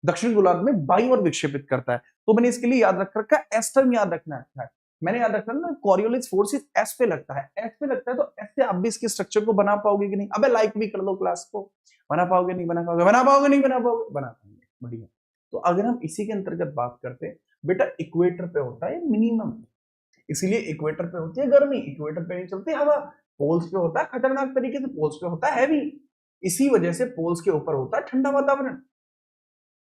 दक्षिण गोलार्ध में बाईं ओर विक्षेपित करता है। तो मैंने इसके लिए याद रख रखा है, एस टर्म याद रखना है। मैंने याद रखना ना, कॉरियोलिस फोर्स एस पे लगता है। एस पे लगता है तो एस से आप भी इसके स्ट्रक्चर को बना पाओगे कि नहीं? अबे लाइक भी कर दो क्लास को। बना पाओगे नहीं बना पाओगे? बना पाओगे नहीं बना पाओगे? बना पाओगे, बढ़िया। तो अगर हम इसी के अंतर्गत बात करते हैं, बेटा इक्वेटर पे होता है मिनिमम, इसीलिए इक्वेटर पे होती है गर्मी, इक्वेटर पे नहीं चलती हवा। पोल्स पे होता है खतरनाक तरीके से, पोल्स पे होता है हैवी, इसी वजह से पोल्स के ऊपर होता है ठंडा वातावरण।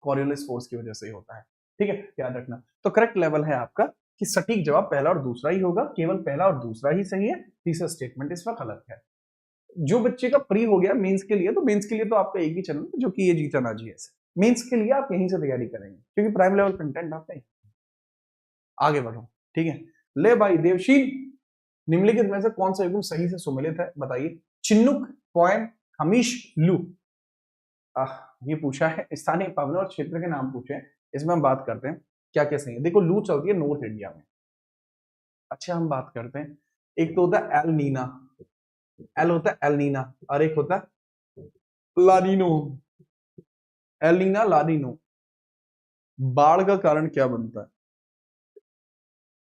कॉरियोलिस फोर्स की वजह से ही होता है। ठीक है, याद रखना। तो करेक्ट लेवल है आपका कि सटीक जवाब पहला और दूसरा ही होगा, केवल पहला और दूसरा ही सही है, तीसरा स्टेटमेंट इसमें गलत है। जो बच्चे का प्री हो गया मेंस के लिए, तो मेंस के लिए तो आपका एक ही चैनल जो कि ये जीता ना जी। मेंस के लिए आप यहीं से तैयारी करेंगे क्योंकि प्राइम लेवल कंटेंट आपका आगे बढ़ो। ठीक है, ले भाई देवशील, निम्नलिखित में से कौन सा युग्म सही से सुमेलित है? बताइए। चिन्नुक, पोएम, हमीश, लू। ये पूछा है स्थानीय पावन और क्षेत्र के नाम पूछे हैं, इसमें हम बात करते हैं क्या क्या सही है। देखो लू चलती है नॉर्थ इंडिया में। अच्छा हम बात करते हैं, एक तो होता है एल नीना, एल होता है एल नीना, और एक होता है लानीनो। एल नीना लानीनो, बाढ़ का कारण क्या बनता है,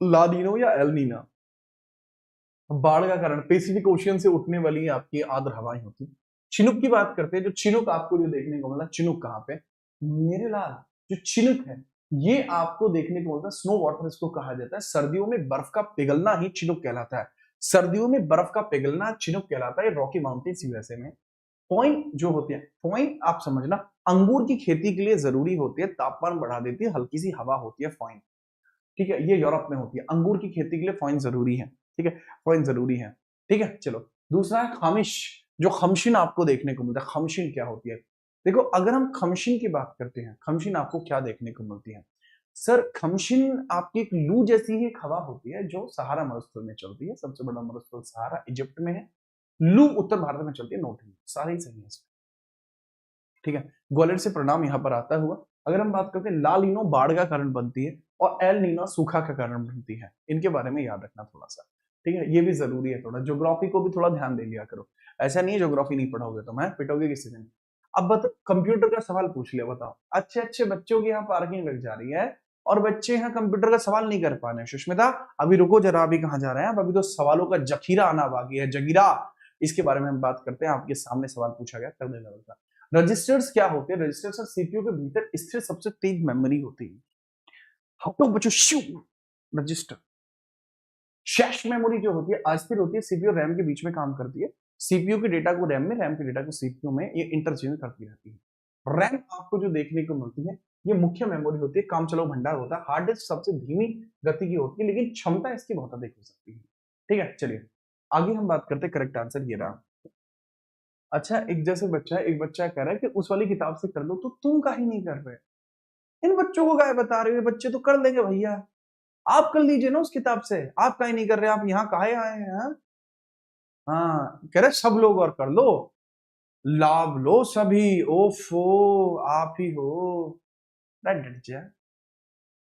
लानीनो या एल नीना। बाढ़ का कारण पैसिफिक ओशियन से उठने वाली आपकी आर्द्र हवाएं होती। चिनुक की बात करते हैं, जो चिनुक आपको जो देखने को मिला, चिनुक कहाँ पे मेरे लाल, जो चिनुक है ये आपको देखने को मिलता है, स्नो वाटर इसको कहा जाता है। सर्दियों में बर्फ का पिघलना ही चिनुक कहलाता है। सर्दियों में बर्फ का पिघलना चिनुक कहलाता है। रॉकी माउंटेन्स यूएसए में। पॉइंट जो होते हैं, पॉइंट आप समझना, अंगूर की खेती के लिए जरूरी होती है, तापमान बढ़ा देती है, हल्की सी हवा होती है पॉइंट। ठीक है, ये यूरोप में होती है। अंगूर की खेती के लिए पॉइंट जरूरी है। ठीक है, पॉइंट जरूरी है। ठीक है, चलो दूसरा है खामिश, जो खमशिन आपको देखने को मिलता है। खमशिन क्या होती है, देखो अगर हम खमशिन की बात करते हैं, खमशिन आपको क्या देखने को मिलती है सर। खमशिन आपकी एक लू जैसी ही एक हवा होती है जो सहारा मरुस्थल में चलती है। सबसे बड़ा मरुस्थल सहारा इजिप्ट में है। लू उत्तर भारत में चलती है, नॉर्थ इंडिया। सारे ही सही है इसमें। ठीक है, ग्वालियर से प्रणाम यहाँ पर आता हुआ। अगर हम बात करते हैं, ला लीनो बाढ़ का कारण बनती है और एल नीनो सूखा का कारण बनती है। इनके बारे में याद रखना थोड़ा सा। ठीक है, ये भी जरूरी है। थोड़ा ज्योग्राफी को भी थोड़ा ध्यान दे लिया करो। ऐसा नहीं है ज्योग्राफी नहीं पढ़ोगे तो मैं पिटोगे किसी दिन। अब बताओ, कंप्यूटर का सवाल पूछ लिया, बताओ अच्छे अच्छे बच्चों की यहाँ पार्किंग लग जा रही है और बच्चे यहाँ कंप्यूटर का सवाल नहीं कर पा रहे हैं। सुष्मिता अभी रुको जरा, अभी कहाँ जा रहे हैं, अभी तो सवालों का जखीरा आना बाकी है, जगीरा। इसके बारे में हम बात करते हैं। आपके सामने सवाल पूछा गया करने लेवल का। रजिस्टर्स क्या होते हैं, रजिस्टर्स और सीपीयू के भीतर स्थिर सबसे तेज मेमोरी होती है। हटो बच्चों, शू रजिस्टर। शैश मेमोरी जो होती है अस्थिर होती है, सीपीयू रैम के बीच में काम करती है। सीपीयू के डेटा को रैम में, रैम के डेटा को सीपीयू में ये इंटरचेंज करती रहती है। रैम आपको जो देखने को मिलती है ये मुख्य मेमोरी होती है, काम चलो भंडार होता है। हार्ड डिस्क सबसे धीमी गति की होती है, लेकिन क्षमता इसकी बहुत अधिक हो सकती है। ठीक है, चलिए आगे हम बात करते हैं। करेक्ट आंसर ये रहा। अच्छा, एक जैसे बच्चा है, एक बच्चा कह रहा है कि उस वाली किताब से कर लो, तो तुम काहे नहीं कर रहे। इन बच्चों को काहे बता रहे हो, बच्चे तो कर लेंगे भैया। आप कर लीजिए ना उस किताब से, आप काहे नहीं कर रहे, आप यहाँ काहे आए हैं। हाँ, कह रहे सब लोग और कर लो, लाभ लो सभी। ओफो, आप ही हो। डट जा।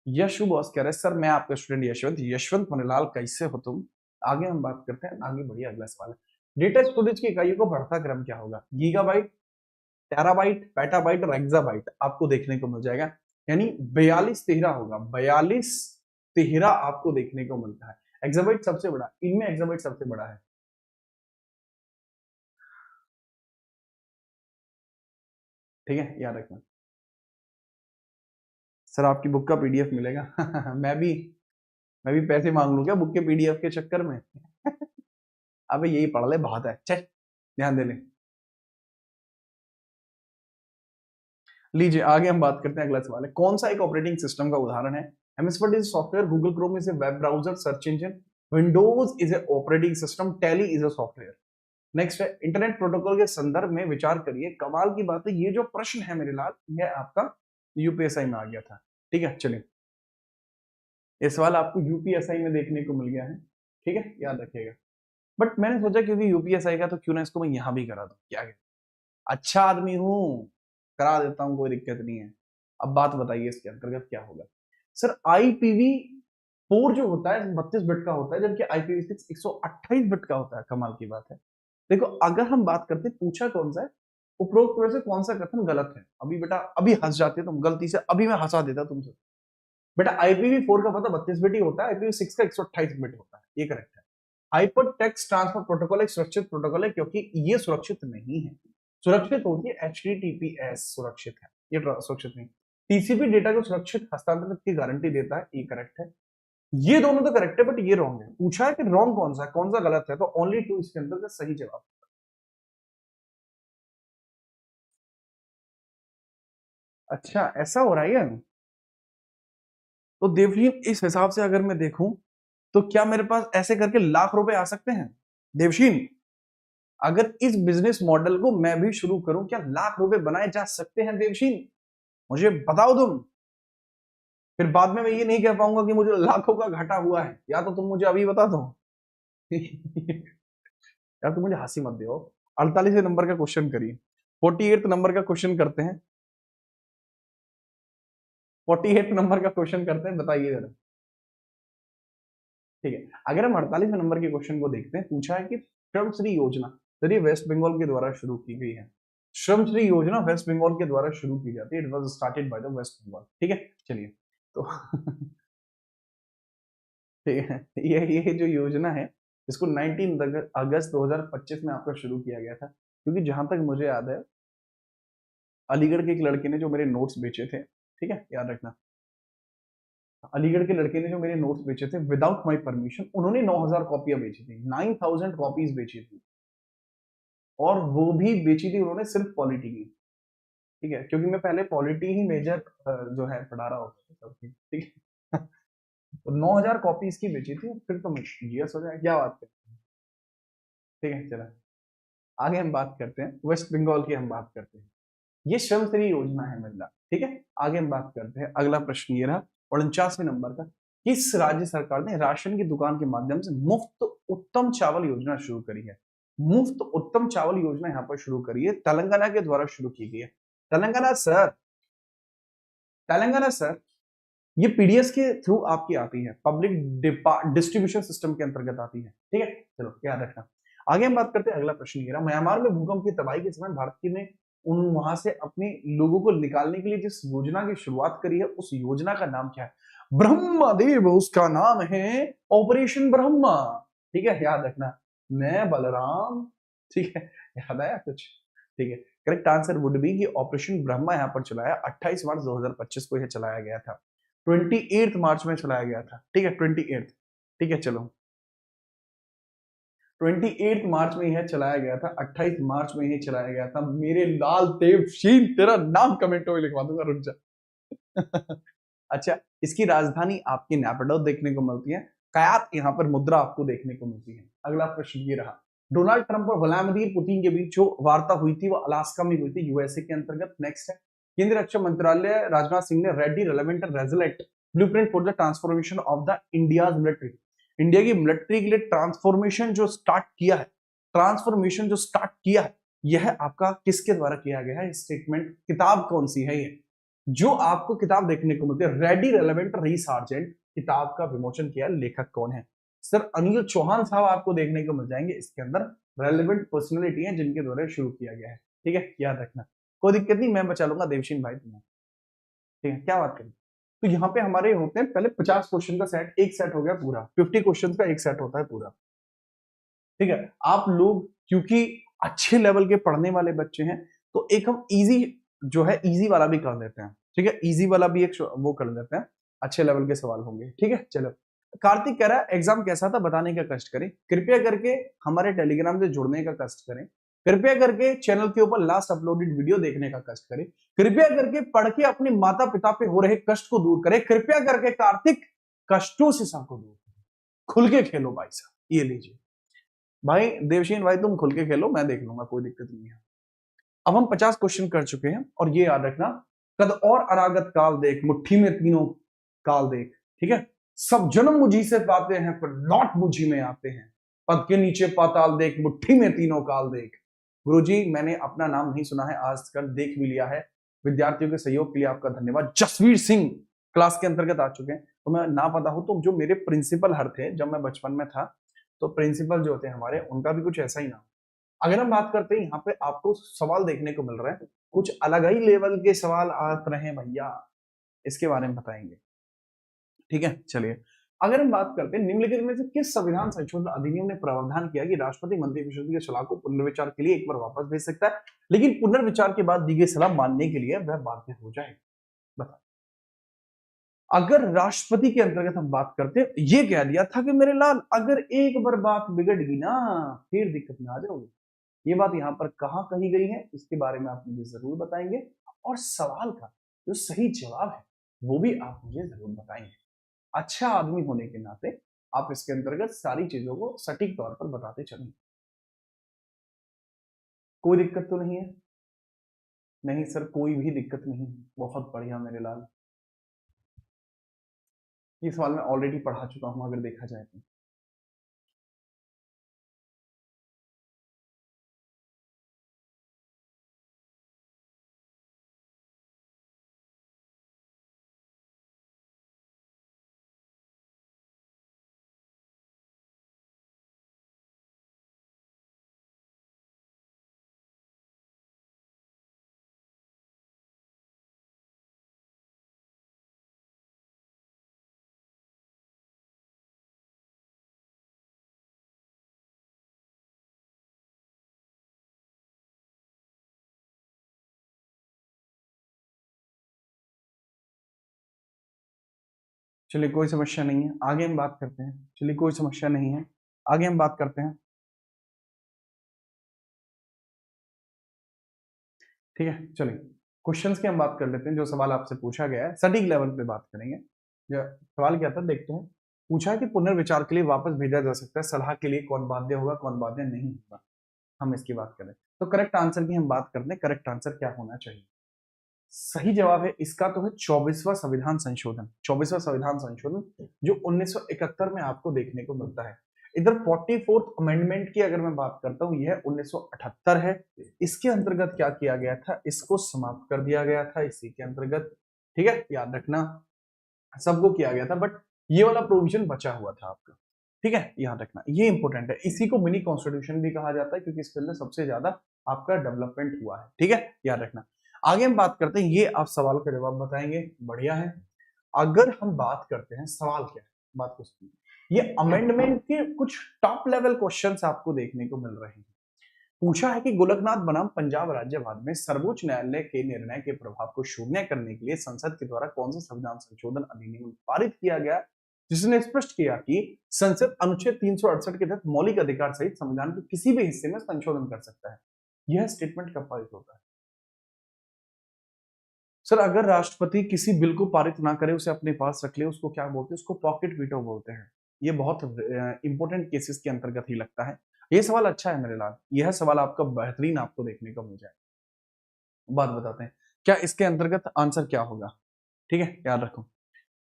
यशु बॉस कह रहे सर मैं आपका स्टूडेंट यशवंत, यशवंत मनीलाल कैसे हो तुम। आगे हम बात करते हैं, आगे बढ़िए अगला सवाल है। डेटा स्टोरेज की इकाइयों को बढ़ता क्रम क्या होगा, गीगाबाइट, टेराबाइट, पेटाबाइट और एक्साबाइट आपको देखने को मिल जाएगा। यानी 42 13 होगा, 42 13 आपको देखने को मिलता है। एक्साबाइट सबसे बड़ा, इनमें एक्साबाइट सबसे बड़ा है। ठीक है, याद रखना। सर आपकी बुक का पीडीएफ मिलेगा। मैं भी पैसे मांग लूं क्या बुक के पीडीएफ के चक्कर में। अबे यही पढ़ ले, बहुत है, चल ध्यान दे ले। लीजिए आगे हम बात करते हैं। अगला सवाल है, कौन सा एक ऑपरेटिंग सिस्टम का उदाहरण है। MS word is software, Google Chrome is a web browser search engine, Windows is a operating system, tally is a software. Next है, इंटरनेट प्रोटोकॉल के संदर्भ में विचार करिए। कमाल की बात है, ये जो प्रश्न है मेरे लाल, ये आपका यूपीएसआई में आ गया था। ठीक है, चलिए ये सवाल आपको यूपीएसआई में देखने को मिल गया है। ठीक है, याद रखिएगा। बट मैंने सोचा क्योंकि यूपीएसआई का तो क्यों ना इसको मैं यहां भी करा दूं, क्या है, अच्छा आदमी हूं, करा देता हूं, कोई दिक्कत नहीं है। अब बात बताइए इसके अंतर्गत क्या होगा। सर आईपीवी 4 जो होता है 32 बिट का होता है, जबकि आईपीवी 6 128 बिट का होता है। कमाल की बात है। देखो अगर हम बात करते हैं, पूछा कौन सा है, उपरोक्त में से कौन सा कथन गलत है। अभी बेटा अभी हंस जाते तुम गलती से, अभी मैं हंसा देता तुमसे। बेटा IPv4 का पता 32 बिट ही होता है, IPv6 का 128 बिट होता है, ये करेक्ट है। हाइपर टेक्स्ट ट्रांसफर प्रोटोकॉल एक सुरक्षित प्रोटोकॉल है, क्योंकि ये सुरक्षित नहीं है। सुरक्षित होती है HTTPS, सुरक्षित है, ये सुरक्षित नहीं। TCP डेटा को सुरक्षित हस्तांतरण की गारंटी देता है, ये करेक्ट है। ये दोनों तो करेक्ट है, बट ये रॉन्ग है। पूछा है कि रॉन्ग कौन सा है, कौन सा गलत है, तो ओनली 2 इसके अंदर का सही जवाब। अच्छा ऐसा हो रहा है। तो देवहीन इस हिसाब से अगर मैं देखूं, तो क्या मेरे पास ऐसे करके लाख रुपए आ सकते हैं देवशीन। अगर इस बिजनेस मॉडल को मैं भी शुरू करूं, क्या लाख रुपए बनाए जा सकते हैं देवशीन, मुझे बताओ तुम। फिर बाद में मैं ये नहीं कह पाऊंगा कि मुझे लाखों का घाटा हुआ है, या तो तुम मुझे अभी बता दो। यार तुम मुझे हंसी मत दो। 48वें नंबर का क्वेश्चन करिए। 48 नंबर का क्वेश्चन करते हैं, 48 नंबर का क्वेश्चन करते हैं, बताइए जरा। ठीक है, अगर हम 48 नंबर के क्वेश्चन को देखते हैं, पूछा है कि श्रमश्री योजना यदि वेस्ट बंगाल के द्वारा शुरू की गई है। श्रमश्री योजना वेस्ट बंगाल के द्वारा शुरू की जाती है, it was started by the West Bengal. ठीक है, चलिए तो ठीक है, ये जो योजना है इसको 19 अगस्त 2025 में आपका शुरू किया गया था, क्योंकि जहां तक मुझे याद है अलीगढ़ के एक लड़के ने जो मेरे नोट्स बेचे थे, ठीक है याद रखना, अलीगढ़ के लड़के ने जो मेरे नोट्स बेचे थे विदाउट माय परमिशन, उन्होंने 9,000 कॉपियां बेची थी, 9,000 कॉपीज बेची थी, और वो भी बेची थी उन्होंने सिर्फ पॉलिटी की। ठीक है, क्योंकि मैं पहले पॉलिटी ही मेजर जो है पढ़ा रहा होता था सबकी, ठीक है। तो 9,000 कॉपीज की बेची थी, फिर तो जीएस हो जाए, क्या बात है। ठीक है, चला आगे हम बात करते हैं, वेस्ट बंगाल की हम बात करते हैं, ये श्रमश्री योजना है महिला। ठीक है, आगे हम बात करते हैं, अगला प्रश्न ये रहा 49वें नंबर का, किस राज्य सरकार ने राशन की दुकान के माध्यम से मुफ्त उत्तम चावल योजना शुरू करी है। मुफ्त उत्तम चावल योजना यहाँ पर शुरू करी है, तेलंगाना के द्वारा शुरू की गई है। तेलंगाना सर, तेलंगाना सर, ये पीडीएस के थ्रू आपकी आती है, पब्लिक डिस्ट्रीब्यूशन सिस्टम के अंतर्गत आती है। ठीक है, चलो याद रखना। आगे हम बात करते हैं, अगला प्रश्न ये रहा, म्यांमार में भूकंप की तबाही के समय भारत की ने उन वहां से अपने लोगों को निकालने के लिए जिस योजना की शुरुआत करी है, उस योजना का नाम क्या है। ब्रह्मदेव उसका नाम है, ऑपरेशन ब्रह्मा। ठीक है, याद रखना, मैं बलराम। ठीक है, याद आया कुछ। ठीक है, करेक्ट आंसर वुड बी कि ऑपरेशन ब्रह्मा यहाँ पर चलाया 28 मार्च 2025 को यह चलाया गया था, 28 मार्च में चलाया गया था। ठीक है, 28, ठीक है चलो 28 मार्च में यह चलाया गया था, 28 मार्च में यह चलाया गया था। मेरे लाल देव शीन, तेरा नाम कमेंटों में लिखवा दूंगा, रुक जा। अच्छा, इसकी राजधानी आपकी नेपिडो देखने को मिलती है, कयात यहाँ पर मुद्रा आपको देखने को मिलती है। अगला प्रश्न ये रहा, डोनाल्ड ट्रंप और व्लादिमीर पुतिन के बीच जो वार्ता हुई थी वो अलास्का में हुई थी, यूएसए के अंतर्गत। नेक्स्ट है, केंद्रीय रक्षा मंत्रालय राजनाथ सिंह ने ready relevant resilient blueprint for the transformation of the India's military, India की मिलिट्री के लिए ट्रांसफॉर्मेशन जो स्टार्ट किया है, ट्रांसफॉर्मेशन जो स्टार्ट किया है, यह आपका किसके द्वारा किया गया है, स्टेटमेंट किताब कौन सी है ये जो आपको किताब देखने को मिलती है, रेडी रेलेवेंट रीसार्जेंट किताब का विमोचन किया, लेखक कौन है। सर अनिल चौहान साहब आपको देखने को मिल जाएंगे, इसके अंदर रेलेवेंट पर्सनैलिटी है जिनके द्वारा शुरू किया गया है। ठीक है, याद रखना, कोई दिक्कत नहीं, मैं बचा लूंगा देवशीन भाई तुम्हें। ठीक है, क्या बात करें, तो यहाँ पे हमारे होते हैं पहले 50 क्वेश्चन का सेट, एक सेट हो गया पूरा, 50 क्वेश्चन का एक सेट होता है पूरा। ठीक है, आप लोग क्योंकि अच्छे लेवल के पढ़ने वाले बच्चे हैं, तो एक हम इजी जो है इजी वाला भी कर देते हैं। ठीक है, इजी वाला भी एक वो कर देते हैं, अच्छे लेवल के सवाल होंगे। ठीक है, चलो कार्तिक कह रहा है एग्जाम कैसा था बताने का कष्ट करें, कृपया करके हमारे टेलीग्राम से जुड़ने का कष्ट करें, कृपया करके चैनल के ऊपर लास्ट अपलोडेड वीडियो देखने का कष्ट करें, कृपया करके पढ़ के अपने माता पिता पे हो रहे कष्ट को दूर करें, कृपया करके कार्तिक कष्टों से सबको दूर करें, खुल के खेलो भाई साहब, ये लीजिए भाई देवशीन भाई, तुम खुल के खेलो, मैं देख लूंगा, कोई दिक्कत नहीं है। अब हम 50 क्वेश्चन कर चुके हैं, और ये याद रखना, कद और अनागत काल देख, मुट्ठी में तीनों काल देख। ठीक है, सब जन्म मुझी से पाते हैं पर लौट मुझी में आते हैं, पद के नीचे पाताल देख, मुट्ठी में तीनों काल देख। गुरुजी मैंने अपना नाम नहीं सुना है आज कल, देख भी लिया है, विद्यार्थियों के सहयोग के लिए आपका धन्यवाद। जसवीर सिंह क्लास के अंतर्गत आ चुके हैं, तो मैं ना पता हूं तो जो मेरे प्रिंसिपल हर थे जब मैं बचपन में था, तो प्रिंसिपल जो होते हैं हमारे, उनका भी कुछ ऐसा ही नाम। अगर हम बात करते हैं, यहाँ पे आपको सवाल देखने को मिल रहे हैं, कुछ अलग ही लेवल के सवाल आ रहे हैं भैया, इसके बारे में बताएंगे। ठीक है, चलिए अगर हम बात करते हैं, निम्नलिखित में से किस संविधान संशोधन अधिनियम ने प्रावधान किया कि राष्ट्रपति मंत्रिपरिषद की सलाह को पुनर्विचार के लिए एक बार वापस भेज सकता है, लेकिन पुनर्विचार के बाद दी गई सलाह मानने के लिए वह बाध्य हो जाए। बता, अगर राष्ट्रपति के अंतर्गत हम बात करते हैं, ये कह दिया था कि मेरे लाल अगर एक बार बात बिगड़ गई ना, फिर दिक्कत में आ जाओगे। ये बात यहाँ पर कहाँ कही गई है, इसके बारे में आप मुझे जरूर बताएंगे, और सवाल का जो सही जवाब है वो भी आप मुझे जरूर बताएंगे। अच्छा आदमी होने के नाते आप इसके अंतर्गत सारी चीजों को सटीक तौर पर बताते चलेंगे। कोई दिक्कत तो नहीं है? नहीं सर, कोई भी दिक्कत नहीं, बहुत बढ़िया मेरे लाल। ये सवाल मैं ऑलरेडी पढ़ा चुका हूं अगर देखा जाए तो। चलिए कोई समस्या नहीं है, आगे हम बात करते हैं। चलिए कोई समस्या नहीं है, आगे हम बात करते हैं। ठीक है, चलिए क्वेश्चंस की हम बात कर लेते हैं। जो सवाल आपसे पूछा गया है सटीक लेवल पे बात करेंगे। जो सवाल क्या था देखते हैं। पूछा है कि पुनर्विचार के लिए वापस भेजा जा सकता है, सलाह के लिए कौन बाध्य होगा, कौन बाध्य नहीं होगा। हम इसकी बात करें तो करेक्ट आंसर की हम बात करते हैं। करेक्ट आंसर क्या होना चाहिए? सही जवाब है इसका तो है 24वां संविधान संशोधन। 24वां संविधान संशोधन जो 1971 में आपको देखने को मिलता है। इधर 44th अमेंडमेंट की अगर मैं बात करता हूं, यह 1978 है। इसके अंतर्गत क्या किया गया था? इसको समाप्त कर दिया गया था इसी के अंतर्गत। ठीक है, याद रखना सबको किया गया था, बट ये वाला प्रोविजन बचा हुआ था आपका। ठीक है, याद रखना ये इंपॉर्टेंट है। इसी को मिनी कॉन्स्टिट्यूशन भी कहा जाता है क्योंकि इसके अंदर सबसे ज्यादा आपका डेवलपमेंट हुआ है। ठीक है, याद रखना। आगे हम बात करते हैं, ये आप सवाल का जवाब बताएंगे, बढ़िया है। अगर हम बात करते हैं सवाल क्या है, बात को सुनिए। ये अमेंडमेंट के कुछ टॉप लेवल क्वेश्चंस आपको देखने को मिल रहे हैं। पूछा है कि गोलकनाथ बनाम पंजाब राज्य वाद में सर्वोच्च न्यायालय के निर्णय के प्रभाव को शून्य करने के लिए संसद के द्वारा कौन सा संविधान संशोधन अधिनियम पारित किया गया, जिसने स्पष्ट किया कि संसद अनुच्छेद 368 के तहत मौलिक अधिकार सहित संविधान के किसी भी हिस्से में संशोधन कर सकता है। यह स्टेटमेंट कब पारित होता है? सर, अगर राष्ट्रपति किसी बिल को पारित ना करे, उसे अपने पास रख ले, उसको क्या बोलते हैं? उसको पॉकेट वीटो बोलते हैं। ये बहुत इंपॉर्टेंट केसेस के अंतर्गत ही लगता है। ये सवाल अच्छा है मेरे लाल, यह सवाल आपका बेहतरीन आपको देखने को मिल जाए। बात बताते हैं क्या इसके अंतर्गत आंसर क्या होगा। ठीक है, याद रखो।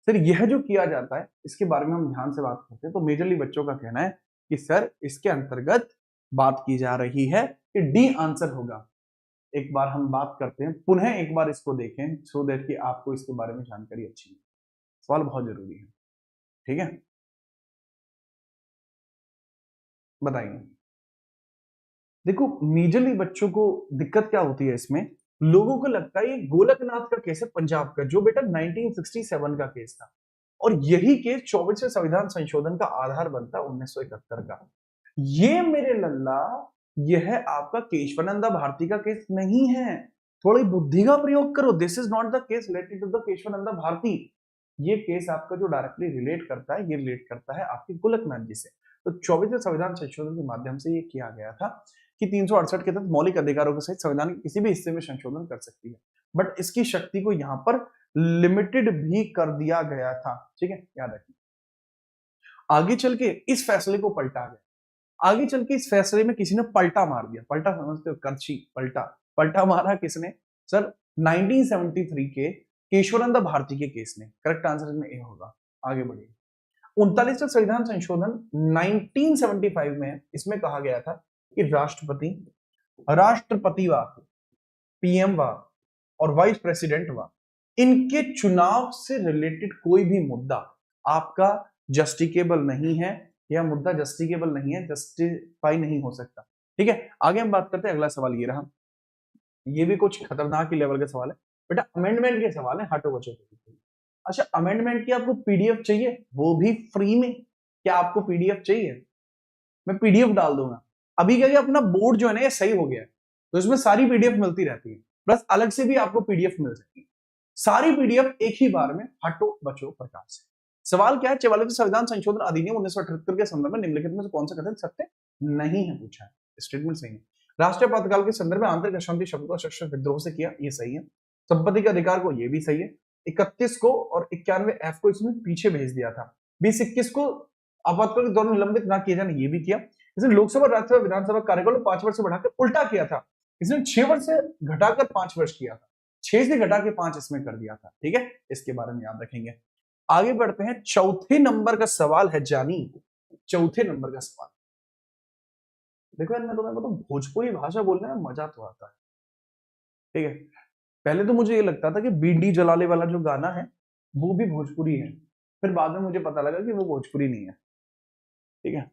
सर, यह जो किया जाता है इसके बारे में हम ध्यान से बात करते हैं तो मेजरली बच्चों का कहना है कि सर इसके अंतर्गत बात की जा रही है कि डी आंसर होगा। एक बार हम बात करते हैं, पुनः एक बार इसको देखें सो दैट कि आपको इसके बारे में जानकारी अच्छी है। सवाल बहुत जरूरी है। ठीक है, बताइए। देखो, मेजरली बच्चों को दिक्कत क्या होती है इसमें, लोगों को लगता है ये गोलकनाथ का केस है पंजाब का, जो बेटा 1967 का केस था। और यही केस 24वें संविधान संशोधन का आधार बनता 1971 का। ये मेरे लल्ला, यह आपका केशवानंदा भारती का केस नहीं है। थोड़ी बुद्धि का प्रयोग करो। This is not the case related to the Kesavananda Bharati. ये केस आपका जो डायरेक्टली रिलेट करता है, ये रिलेट करता है आपके गोलकनाथ जी से। तो 24वें संविधान संशोधन के माध्यम से ये किया गया था कि 368 के तहत मौलिक अधिकारों के सहित संविधान के किसी भी हिस्से में संशोधन कर सकती है। बट इसकी शक्ति को यहाँ पर लिमिटेड भी कर दिया गया था। ठीक है, याद रखिए। आगे चल के इस फैसले को पलटा गया। आगे चल के इस फैसले में किसी ने पलटा मार दिया। पलटा समझते हो? करछी पलटा। पलटा मारा किसने? सर 1973 के केशवानंद भारती के केस ने। करेक्ट आंसर इसमें ए होगा। आगे बढ़िए। 39वां संविधान संशोधन 1975 में इसमें कहा गया था कि राष्ट्रपति, राष्ट्रपति व पीएम व और वाइस प्रेसिडेंट व इनके चुनाव से रिलेटेड कोई भी मुद्दा आपका जस्टिकेबल नहीं है, यह मुद्दा जस्टिकेबल नहीं है, जस्टिफाई नहीं हो सकता। ठीक है, आगे हम बात करते हैं। अगला सवाल ये रहा। ये भी कुछ खतरनाक ही लेवल का सवाल है बेटा, अमेंडमेंट के सवाल है, हटो बचो। अच्छा, अमेंडमेंट की आपको पीडीएफ चाहिए, वो भी फ्री में? क्या आपको पीडीएफ चाहिए? मैं पीडीएफ डाल दूंगा। अभी क्या अपना बोर्ड जो है ना ये सही हो गया है, तो इसमें सारी पीडीएफ मिलती रहती है, प्लस अलग से भी आपको पीडीएफ मिल सकती है। सारी पीडीएफ एक ही बार में, हटो बचो प्रकार से। सवाल क्या है? 44वें संविधान संशोधन अधिनियम 1978 के संदर्भ में निम्नलिखित में से कौन सा कथन सत्य नहीं है पूछा है। स्टेटमेंट सही है। राष्ट्रीय आपातकाल के संदर्भ में आंतरिक अशांति शब्द को सशस्त्र विद्रोह से किया, ये सही है। संपत्ति के अधिकार को, ये भी सही है। 31 को और 91 एफ को इसमें पीछे भेज दिया था। 2021 को आपातकाल के दौरान निलंबित ना किए जाने, ये भी किया। इसने लोकसभा, राज्यसभा, विधानसभा कार्यकाल को 5 वर्ष से बढ़ाकर उल्टा किया था। इसने 6 वर्ष से घटाकर 5 वर्ष किया था। 6 से घटा के 5 इसमें कर दिया था। ठीक है, इसके बारे में याद रखेंगे। आगे बढ़ते हैं। चौथे नंबर का सवाल है जानी, चौथे नंबर का सवाल। देखो यार, मैं तुम्हें बताऊं, भोजपुरी भाषा बोलने में मजा तो आता है। ठीक है, पहले तो मुझे ये लगता था कि बीडी जलाले वाला जो गाना है वो भी भोजपुरी है, फिर बाद में मुझे पता लगा कि वो भोजपुरी नहीं है। ठीक है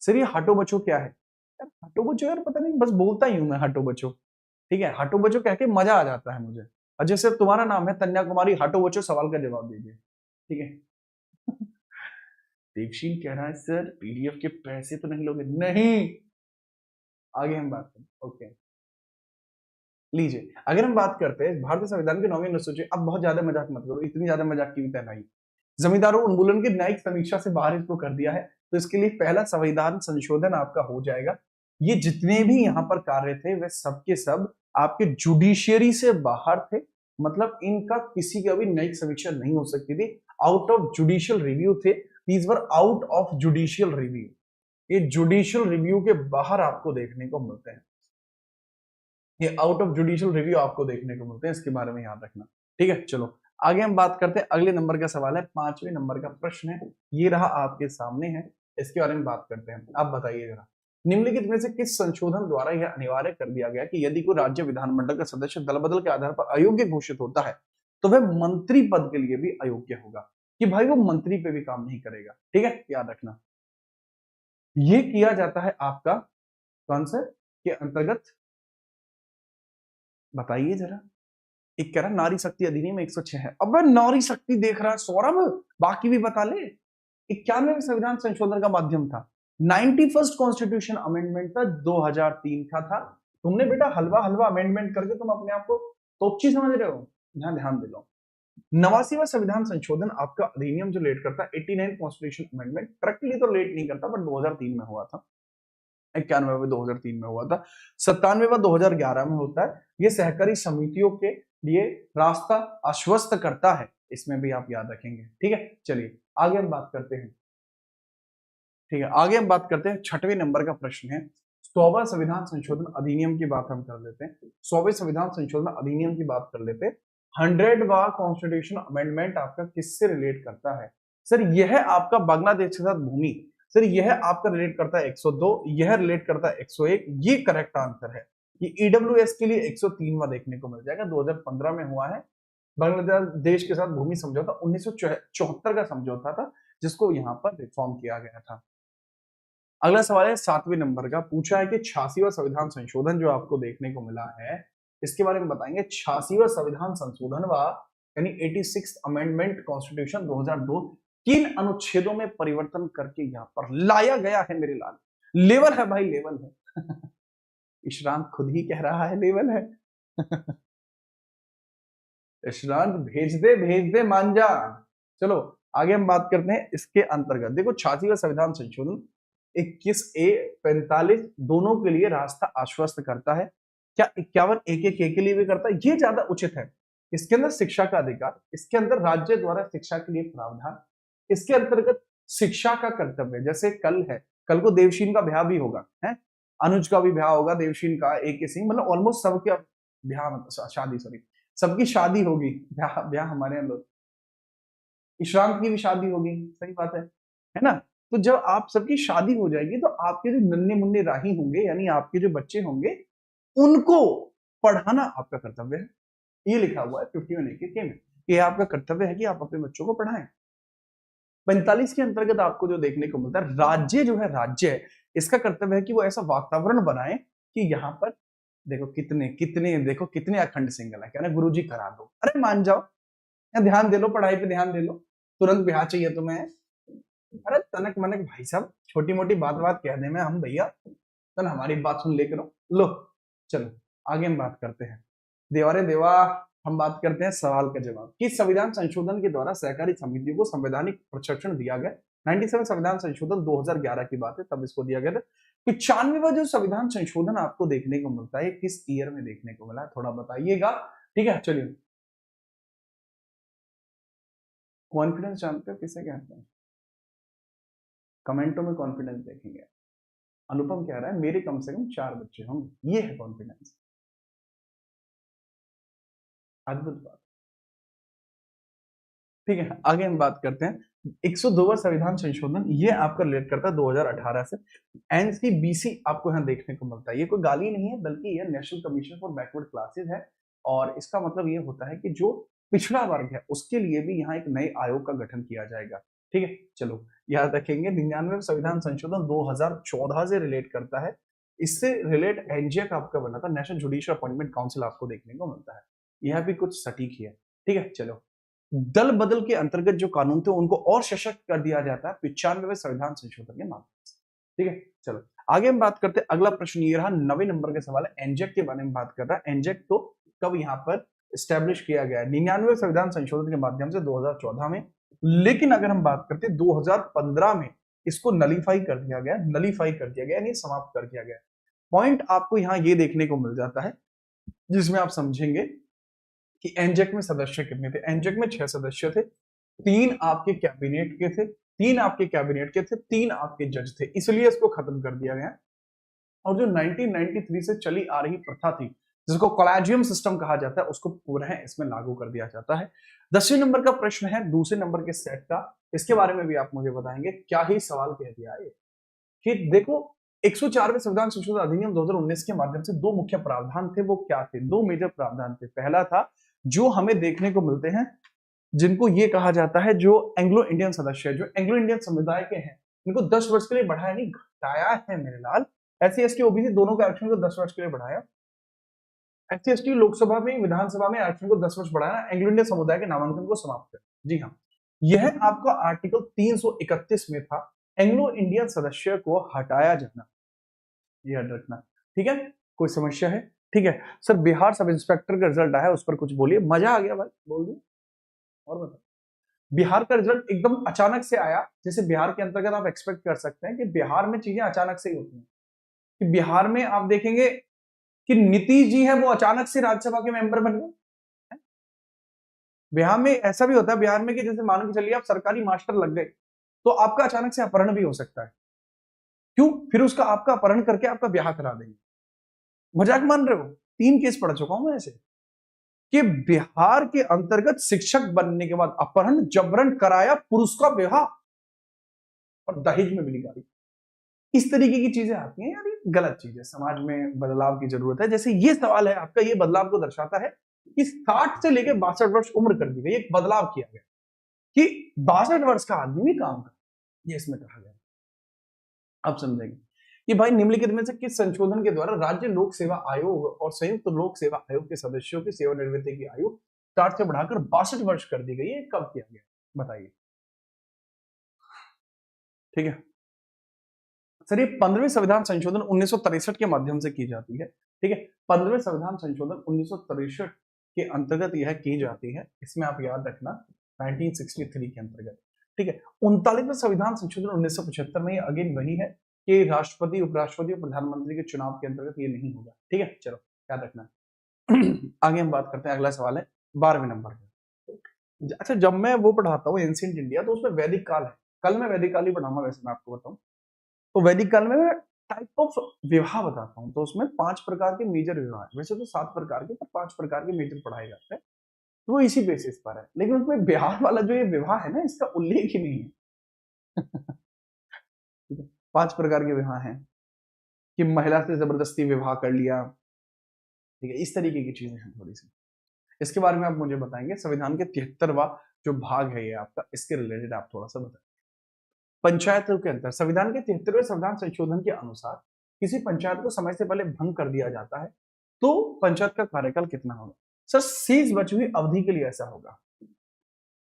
सर, ये हटो बचो क्या है? यार हटो बचो, यार पता नहीं, बस बोलता ही हूं मैं हटो बचो। ठीक है, हटो बचो कह के मजा आ जाता है मुझे। और जैसे तुम्हारा नाम है तन्या कुमारी, हटो बचो सवाल का जवाब दीजिए। ठीक है। देवशील कह रहा है सर पीडीएफ के पैसे तो नहीं लोगे? नहीं, आगे हम बात करें। ओके। लीजिए, अगर हम बात करते हैं भारतीय संविधान के 9वें अनुसूची, अब बहुत ज्यादा मजाक मत करो, इतनी ज्यादा मजाक की भी तैनाई। जमींदारों उन्मूलन की न्यायिक समीक्षा से बाहर इसको कर दिया है, तो इसके लिए पहला संविधान संशोधन आपका हो जाएगा। ये जितने भी यहाँ पर कार्य थे वे सब के सब आपके जुडिशियरी से बाहर थे, मतलब इनका किसी का भी न्यायिक समीक्षा नहीं हो सकती थी, आउट ऑफ जुडिशियल रिव्यू थे, these were out of judicial review. ये जुडिशियल रिव्यू के बाहर आपको देखने को मिलते हैं, ये आउट ऑफ जुडिशियल रिव्यू आपको देखने को मिलते हैं, इसके बारे में याद रखना। ठीक है, चलो आगे हम बात करते हैं। अगले नंबर का सवाल है, 5वें नंबर का प्रश्न है, ये रहा आपके सामने है, इसके बारे में बात करते हैं। आप बताइए जरा, निम्नलिखित में से किस संशोधन द्वारा यह अनिवार्य कर दिया गया कि यदि कोई राज्य विधानमंडल का सदस्य दल बदल के आधार पर अयोग्य घोषित होता है तो वह मंत्री पद के लिए भी अयोग्य होगा, कि भाई वो मंत्री पे भी काम नहीं करेगा। ठीक है, याद रखना, ये किया जाता है आपका कौन से के अंतर्गत, बताइए जरा। एक कह रहा नारी शक्ति अधिनियम 106 है। अब नारी शक्ति देख रहा है सौरभ, बाकी भी बता ले। 91वें संविधान संशोधन का माध्यम था, 91st कॉन्स्टिट्यूशन अमेंडमेंट था, 2003 का था। तुमने बेटा हलवा हलवा अमेंडमेंट करके तुम अपने आप को तोच्ची समझ रहे हो, यहाँ ध्यान दे लो। 89वां संविधान संशोधन आपका अधिनियम जो लेट करता है, 89 कॉन्स्टिट्यूशन अमेंडमेंट, करेक्टली तो लेट नहीं करता, बट 2003 में हुआ था। 91 2003 में हुआ था। 97वां 2011 में होता है। ये सहकारी समितियों के लिए रास्ता आश्वस्त करता है, इसमें भी आप याद रखेंगे। ठीक है, चलिए आगे हम बात करते हैं। ठीक है, आगे हम बात करते हैं। 6वें नंबर का प्रश्न है, 100वां संविधान संशोधन अधिनियम की बात हम कर लेते हैं। 100वें संविधान संशोधन अधिनियम की बात कर लेते हैं। 100वां कॉन्स्टिट्यूशन अमेंडमेंट आपका किससे रिलेट करता है? सर यह आपका बांग्लादेश के साथ भूमि, सर यह आपका रिलेट करता है 102, यह रिलेट करता है 101, ये करेक्ट आंसर है। ये ईडब्ल्यूएस के लिए 103वां देखने को मिल जाएगा, 2015 में हुआ है। बांग्लादेश के साथ भूमि समझौता 1974 का समझौता था, जिसको यहाँ पर रिफॉर्म किया गया था। अगला सवाल है 7वें नंबर का, पूछा है कि 86वां संविधान संशोधन जो आपको देखने को मिला है, इसके बारे में बताएंगे। 86वां संविधान संशोधन व यानी 86th अमेंडमेंट कॉन्स्टिट्यूशन 2002 किन अनुच्छेदों में परिवर्तन करके यहाँ पर लाया गया है मेरे लाल? लेवल है भाई, लेवल है। इशरान खुद ही कह रहा है लेवल है। इशरान भेज दे मांझा। चलो आगे हम बात करते हैं इसके अंतर्गत। देखो 86वां संविधान संशोधन 21A 45 दोनों के लिए रास्ता आश्वस्त करता है। क्या 51 1 के लिए भी करता है? ये ज्यादा उचित है। इसके अंदर शिक्षा का अधिकार, इसके अंदर राज्य द्वारा शिक्षा के लिए प्रावधान, इसके अंतर्गत शिक्षा का कर्तव्य। जैसे कल है, कल को देवशीन का ब्याह भी होगा, है अनुज का भी ब्याह होगा, देवशीन का, एक सिंह, मतलब ऑलमोस्ट सबके ब्याह, शादी, सॉरी सबकी शादी होगी, ब्याह हमारे यहाँ लोग, ईशांत की भी शादी होगी, सही बात है ना? तो जब आप सबकी शादी हो जाएगी तो आपके जो नन्हे मुन्ने राही होंगे, यानी आपके जो बच्चे होंगे, उनको पढ़ाना आपका कर्तव्य है। ये लिखा हुआ है 51A के में, ये आपका कर्तव्य है कि आप अपने बच्चों को पढ़ाएं। 45 के अंतर्गत आपको जो देखने को मिलता है, राज्य जो है, राज्य इसका कर्तव्य है कि वो ऐसा वातावरण बनाए कि यहाँ पर देखो कितने कितने देखो कितने अखंड सिंगल है, कहना गुरुजी करा दो, अरे मान जाओ, या ध्यान दे लो, पढ़ाई पे ध्यान दे लो, तुरंत ब्याह चाहिए तुम्हें, अरे तनक मनक भाई साहब, छोटी मोटी बात बात कह दे में हम भैया, तो हमारी बात सुन ले करो। लो चलो आगे हम बात करते हैं। देवारे देवा, हम बात करते हैं सवाल का जवाब। किस संविधान संशोधन के द्वारा सहकारी समितियों को संवैधानिक प्रशिक्षण दिया गया? 97 संविधान संशोधन 2011 की बात है, तब इसको दिया गया था। 95वां जो संविधान संशोधन आपको देखने को मिलता है, किस ईयर में देखने को मिला है, थोड़ा बताइएगा। ठीक है, चलिए कॉन्फिडेंस जानते हो किसे कहते हैं? कमेंटों में कॉन्फिडेंस देखेंगे। अनुपम कह रहा है मेरे कम से कम 4 बच्चे होंगे, ये है कॉन्फिडेंस, अद्भुत बात। ठीक है, आगे हम बात करते हैं। 102वां संविधान संशोधन, ये आपका रिलेट करता है 2018 से। एनसीबीसी आपको यहाँ देखने को मिलता है, ये कोई गाली नहीं है, बल्कि ये national commission for backward classes है, और इसका मतलब ये होता है कि जो पिछड़ा वर्ग है उसके लिए भी यहाँ एक नए आयोग का गठन किया जाएगा। ठीक है, चलो याद रखेंगे। 99वां संविधान संशोधन 2014 से रिलेट करता है, इससे रिलेट एनजीए आपका बना था, नेशनल जुडिशियल अपॉइंटमेंट काउंसिल आपको देखने को मिलता है, यह भी कुछ सटीक ही है। ठीक है, चलो दल बदल के अंतर्गत जो कानून थे उनको और सशक्त कर दिया जाता है 95वें संविधान संशोधन के माध्यम से। ठीक है, चलो आगे हम बात करते हैं, अगला प्रश्न ये रहा 90 नंबर का सवाल है, एनजेक के बारे में बात कर रहा है। एनजेक को कब यहाँ पर स्टैब्लिश किया गया है? 99वें संविधान संशोधन के माध्यम से 2014 में, लेकिन अगर हम बात करते हैं 2015 में इसको नलीफाई कर दिया गया, नलीफाई कर दिया गया, यानी समाप्त कर दिया गया। पॉइंट आपको यहाँ ये देखने को मिल जाता है जिसमें आप समझेंगे कि एनजेक में सदस्य कितने थे। एनजेक में 6 सदस्य थे, 3 आपके कैबिनेट के थे, 3 आपके कैबिनेट के थे, 3 आपके जज थे, इसलिए इसको खत्म कर दिया गया। और जो 1993 से चली आ रही प्रथा थी जिसको कॉलेजियम सिस्टम कहा जाता है, उसको पुनः इसमें लागू कर दिया जाता है। 10वें नंबर का प्रश्न है दूसरे नंबर के सेट का, इसके बारे में भी आप मुझे बताएंगे, क्या ही सवाल कह दिया है कि देखो 104वें संविधान संशोधन अधिनियम 2019 के माध्यम से 2 मुख्य प्रावधान थे, वो क्या थे? 2 मेजर प्रावधान थे। पहला था जो हमें देखने को मिलते हैं, जिनको ये कहा जाता है, जो एंग्लो इंडियन सदस्य है, जो एंग्लो इंडियन समुदाय के हैं, इनको 10 वर्ष के लिए बढ़ाया नहीं, घटाया है मेरे लाल। एससी एसटी ओबीसी दोनों के आरक्षण को 10 वर्ष के लिए बढ़ाया। एससी एसटी लोकसभा में विधानसभा में आरक्षण को 10 वर्ष बढ़ाया, एंग्लो इंडियन समुदाय के नामांकन को समाप्त कर। जी हाँ, यह आपका आर्टिकल 331 में था, एंग्लो इंडियन सदस्य को हटाया जाना, याद रखना। ठीक है, कोई समस्या है? ठीक है सर, बिहार सब इंस्पेक्टर का रिजल्ट आया, उस पर कुछ बोलिए। मजा आ गया भाई, बोल दो और बताओ। बिहार का रिजल्ट एकदम अचानक से आया, जैसे बिहार के अंतर्गत आप एक्सपेक्ट कर सकते हैं कि बिहार में चीजें अचानक से ही होती हैं। कि बिहार में आप देखेंगे कि नीतीश जी है वो अचानक से राज्यसभा के मेंबर बन गए। बिहार में ऐसा भी होता है, बिहार में कि जैसे मान के चलिए आप सरकारी मास्टर लग गए, तो आपका अचानक से अपहरण भी हो सकता है। क्यों? फिर उसका आपका अपहरण करके आपका ब्याह करा देंगे। मजाक मान रहे हो? 3 केस पढ़ चुका हूं मैं ऐसे, कि बिहार के अंतर्गत शिक्षक बनने के बाद अपहरण, जबरन कराया, पुरुष का विवाह और दहेज में मिली गाड़ी। इस तरीके की चीजें आती हैं यार, ये गलत चीज है, समाज में बदलाव की जरूरत है। जैसे ये सवाल है आपका, ये बदलाव को दर्शाता है कि 60 से लेकर 62 वर्ष उम्र कर दी गई, एक बदलाव किया गया कि 62 वर्ष का आदमी भी काम कर, ये इसमें कहा गया। अब समझेंगे कि भाई निम्नलिखित में से किस संशोधन के द्वारा राज्य लोक सेवा आयोग और संयुक्त लोक सेवा आयोग के सदस्यों की सेवानिवृत्ति की आयु 60 से बढ़ाकर 62 वर्ष कर दी गई है? कब किया गया बताइए। ठीक है सर, ये 15वें संविधान संशोधन 1963 के माध्यम से की जाती है। ठीक है, 15वें संविधान संशोधन 1963 के अंतर्गत यह की जाती है, इसमें आप याद रखना 1963 के अंतर्गत। ठीक है, 39वें संविधान संशोधन 1975 में अगेन वही है कि राष्ट्रपति, उपराष्ट्रपति और प्रधानमंत्री के चुनाव के अंतर्गत ये नहीं होगा। ठीक है, चलो याद रखना। आगे हम बात करते हैं, अगला सवाल है 12वें नंबर का। अच्छा, जब मैं वो पढ़ाता हूँ एंशिएंट इंडिया, तो उसमें वैदिक काल है, कल मैं वैदिक काल ही पढ़ाऊंगा, वैसे मैं आपको बताऊं तो वैदिक काल में मैं टाइप ऑफ विवाह बताता हूँ। तो उसमें 5 प्रकार के मेजर विवाह है, वैसे तो 7 प्रकार के, पर 5 प्रकार के मेजर पढ़ाए जाते हैं, तो वो इसी बेसिस पर है। लेकिन उसमें बिहार वाला जो ये विवाह है ना, इसका उल्लेख ही नहीं है। 5 प्रकार के विवाह हैं कि महिला से जबरदस्ती विवाह कर लिया। ठीक है, इस तरीके की चीजें हैं थोड़ी सी, इसके बारे में आप मुझे बताएंगे। संविधान के 73वां जो भाग है ये आपका, इसके रिलेटेड आप थोड़ा सा बताएं। पंचायतों के अंदर संविधान के 73वें संविधान संशोधन के अनुसार किसी पंचायत को समय से पहले भंग कर दिया जाता है तो पंचायत का कार्यकाल कितना होगा? सर, शेष बची हुई अवधि के लिए ऐसा होगा,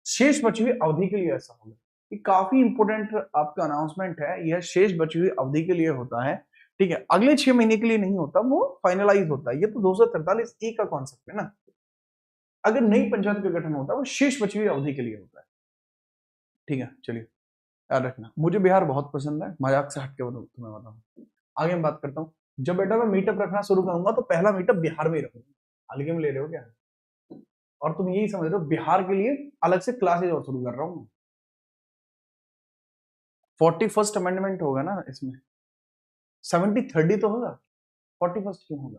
शेष बची हुई अवधि के लिए ऐसा होगा। ये काफी इंपोर्टेंट आपका अनाउंसमेंट है, यह शेष बची हुई अवधि के लिए होता है। ठीक है, अगले 6 महीने के लिए नहीं होता, वो फाइनलाइज होता है। ये तो 243 का कॉन्सेप्ट है ना। अगर नई पंचायत का गठन होता है वो शेष बची हुई अवधि के लिए होता है। ठीक है, चलिए याद रखना। मुझे बिहार बहुत पसंद है, मजाक से हटके तुम्हें बताऊं। आगे मैं बात करता हूँ, जब बेटा मैं मीटअप रखना शुरू करूंगा तो पहला मीटअप बिहार में ही रखूंगा। हल्के में ले रहे हो क्या? और तुम यही समझ रहे हो बिहार के लिए अलग से क्लासेज और शुरू कर रहा हूँ। 41st अमेंडमेंट होगा ना इसमें, 70-30 तो होगा, 41st क्यों होगा?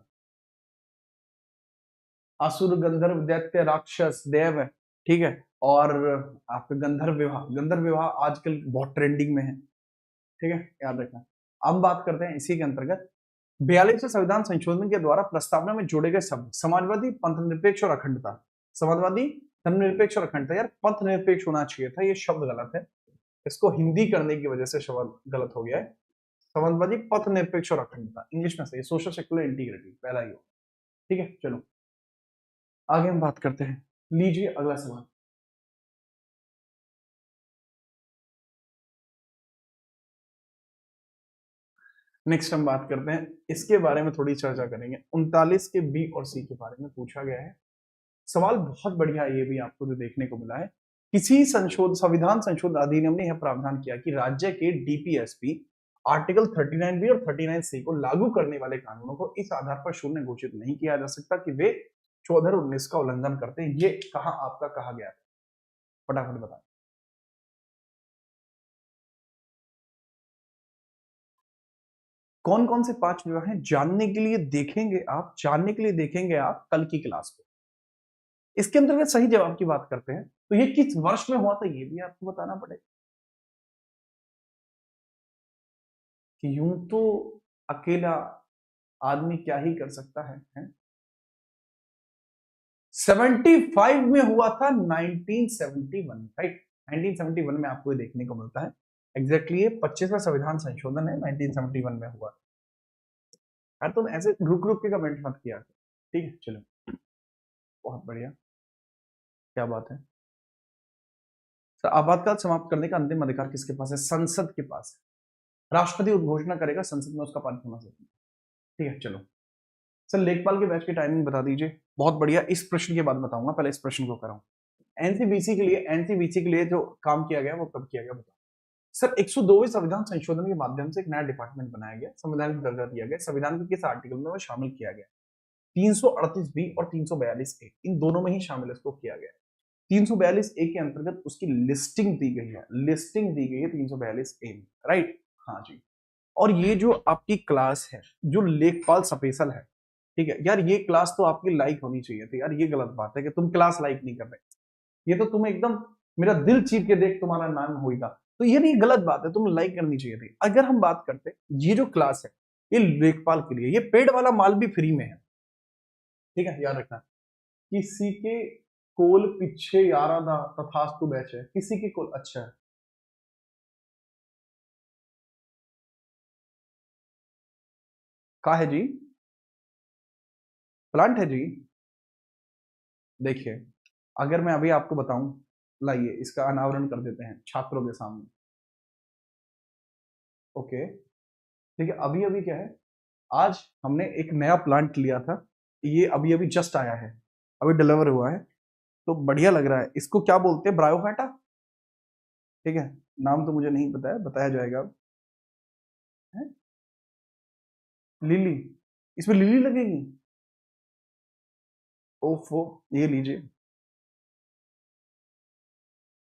असुर गंधर्व दैत्य राक्षस देव है। ठीक है, और आपका गंधर्व विवाह आजकल बहुत ट्रेंडिंग में है। ठीक है, याद रखना। अब बात करते हैं इसी के अंतर्गत 42वें संविधान संशोधन के द्वारा प्रस्तावना में जोड़े गए शब्द समाजवादी, पंथ निरपेक्ष और अखंडता। समाजवादी, धर्मनिरपेक्ष और अखंडता, यार पंथ निरपेक्ष होना चाहिए था, ये शब्द गलत है, इसको हिंदी करने की वजह से शब्द गलत हो गया है। समाजवादी, पथ निरपेक्ष और अखंडता इंग्लिश में सही, सोशल सेक्युलर इंटीग्रिटी पहला ही हो। ठीक है, चलो आगे हम बात करते हैं। लीजिए अगला सवाल। नेक्स्ट हम बात करते हैं, इसके बारे में थोड़ी चर्चा करेंगे। 39 के बी और सी के बारे में पूछा गया है सवाल, बहुत बढ़िया है ये भी आपको जो देखने को मिला है। किसी संविधान संशोधन अधिनियम ने यह प्रावधान किया कि राज्य के डीपीएसपी आर्टिकल 39 बी और 39 सी को लागू करने वाले कानूनों को इस आधार पर शून्य घोषित नहीं किया जा सकता कि वे 1419 का उल्लंघन करते हैं। ये कहा आपका कहा गया था, फटाफट बताएं। कौन कौन से 5 विभाग हैं जानने के लिए देखेंगे आप, जानने के लिए देखेंगे आप कल की क्लास को। इसके अंतर्गत सही जवाब की बात करते हैं तो ये किस वर्ष में हुआ था ये भी आपको बताना पड़ेगा। कि यूं तो अकेला आदमी क्या ही कर सकता है? 75 में हुआ था, 1971, राइट। 1971 में आपको ये देखने को मिलता है एग्जैक्टली। ये 25वां संविधान संशोधन है, 1971 में हुआ। यार तुम ऐसे रुक रुक के कमेंट मत किया, ठीक है। चलो बहुत बढ़िया, क्या बात है। सर आपातकाल समाप्त करने का अंतिम अधिकार किसके पास है? संसद के पास है। राष्ट्रपति उद्घोषणा करेगा, संसद में उसका पारित होना जरूरी है, ठीक है। चलो सर लेखपाल के बैच की टाइमिंग बता दीजिए। बहुत बढ़िया, इस प्रश्न के बाद बताऊंगा, पहले इस प्रश्न को कराऊं। एनसीबीसी के लिए जो काम किया गया वो कब किया गया बताओ। सर 102वें संविधान संशोधन के माध्यम से एक नया डिपार्टमेंट बनाया गया, संविधान का दर्जा दिया गया, संविधान के किस आर्टिकल में वो शामिल किया गया? 338 बी और 342 ए, इन दोनों में ही शामिल इसको किया गया है। 342 ए के अंतर्गत उसकी लिस्टिंग दी गई है, लिस्टिंग दी गई है 342 ए में, राइट। हाँ जी। और ये जो आपकी क्लास है जो लेखपाल स्पेशल है, ठीक है यार, ये क्लास तो आपकी लाइक होनी चाहिए थी यार। ये गलत बात है कि तुम क्लास लाइक नहीं कर रहे। ये तो तुम्हें एकदम मेरा दिल चीर के देख तुम्हारा नाम होगा, तो ये नहीं, गलत बात है, तुम लाइक करनी चाहिए थी। अगर हम बात करते ये जो क्लास है ये लेखपाल के लिए, ये पेड वाला माल भी फ्री में है, ठीक है, याद रखना। किसी के कोल पीछे यारा दा तथास्तु बैच है, किसी के कोल, अच्छा है। का है जी? प्लांट है जी। देखिए अगर मैं अभी आपको बताऊं, लाइए इसका अनावरण कर देते हैं छात्रों के सामने। ओके ठीक है, अभी अभी क्या है, आज हमने एक नया प्लांट लिया था, ये अभी अभी जस्ट आया है, अभी डिलीवर हुआ है, तो बढ़िया लग रहा है। इसको क्या बोलते हैं? ब्रायोफाइटा, ठीक है। नाम तो मुझे नहीं पता है, बताया जाएगा अब। लिली, इसमें लिली लगेगी? ओफो, ये लीजिए,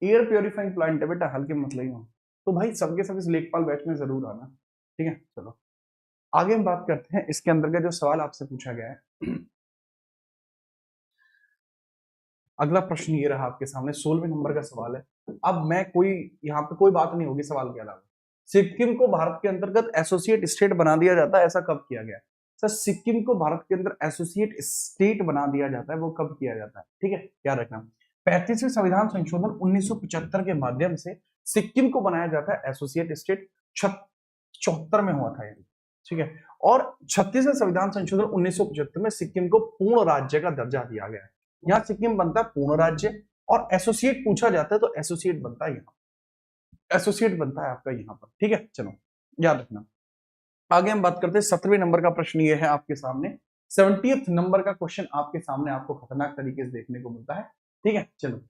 एयर प्योरीफाइंग प्लांट है बेटा, हल्के मत लइयो। तो भाई सबके सब इस लेखपाल बैच में जरूर आना, ठीक है। चलो आगे हम बात करते हैं, इसके अंदर का जो सवाल आपसे पूछा गया है। अगला प्रश्न ये रहा आपके सामने, 16वें नंबर का सवाल है। अब मैं कोई यहाँ पे कोई बात नहीं होगी सवाल के अलावा। सिक्किम को भारत के अंतर्गत एसोसिएट स्टेट बना दिया जाता है, ऐसा कब किया गया? सर सिक्किम को भारत के अंदर एसोसिएट स्टेट बना दिया जाता है, वो कब किया जाता है? ठीक है, याद रखना। 35वें संविधान संशोधन 1975 के माध्यम से सिक्किम को बनाया जाता है एसोसिएट स्टेट, 74 में हुआ था ये, ठीक है। और 36वें संविधान संशोधन 1975 में सिक्किम को पूर्ण राज्य का दर्जा दिया गया है। यहाँ सिक्किम बनता है पूर्ण राज्य, और एसोसिएट पूछा जाता है तो एसोसिएट बनता है यहाँ, एसोसिएट बनता है आपका यहाँ पर, ठीक है। चलो याद रखना। आगे हम बात करते हैं 17वें नंबर का प्रश्न, ये है आपके सामने 70th नंबर का क्वेश्चन आपके सामने, आपको खतरनाक तरीके से देखने को मिलता है, ठीक है। चलो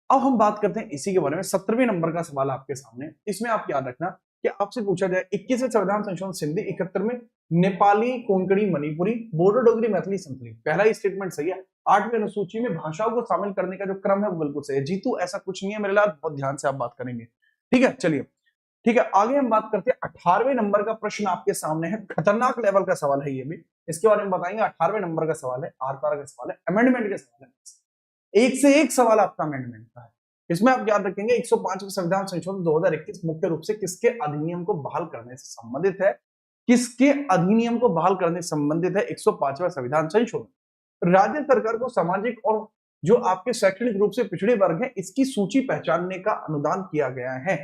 अब हम बात करते हैं इसी के बारे में। 17वें नंबर का सवाल आपके सामने, इसमें आप याद रखना कि आपसे पूछा जाए 21वें संविधान संशोधन सिंधी 71 में नेपाली, कोंकणी, मणिपुरी, बोडो, डोगरी, मैथिली, संथली, पहला ही स्टेटमेंट सही है। 8वीं अनुसूची में भाषाओं को शामिल करने का जो क्रम है वो बिल्कुल सही है। जीतू ऐसा कुछ नहीं है मेरे लाल, बहुत ध्यान से आप बात करेंगे, ठीक है। चलिए ठीक है, आगे हम बात करते हैं 18वें नंबर का प्रश्न आपके सामने है, खतरनाक लेवल का सवाल है ये भी, इसके बारे में बताएंगे। 18वें नंबर का सवाल है, आर पार का सवाल है, अमेंडमेंट का सवाल है, एक से एक सवाल आपका अमेंडमेंट का है। इसमें आप याद रखेंगे 105वें संविधान संशोधन 2021 मुख्य रूप से किसके अधिनियम को बहाल करने से संबंधित है? किसके अधिनियम को बहाल करने से संबंधित है 105वां संविधान संशोधन? राज्य सरकार को सामाजिक और जो आपके शैक्षणिक रूप से पिछड़े वर्ग है इसकी सूची पहचानने का अनुदान किया गया है।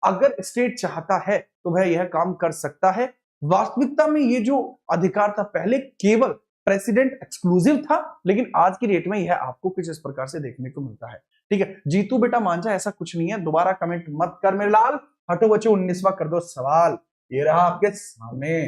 अगर स्टेट चाहता है तो वह यह काम कर सकता है। वास्तविकता में ये जो अधिकार था पहले केवल प्रेसिडेंट एक्सक्लूसिव था, लेकिन आज की डेट में यह आपको कुछ इस प्रकार से देखने को मिलता है, ठीक है। जीतू बेटा मान जा, ऐसा कुछ नहीं है, दोबारा कमेंट मत कर मेरे लाल, हटो बच्चे 19वां कर दो सवाल, ये रहा आपके सामने,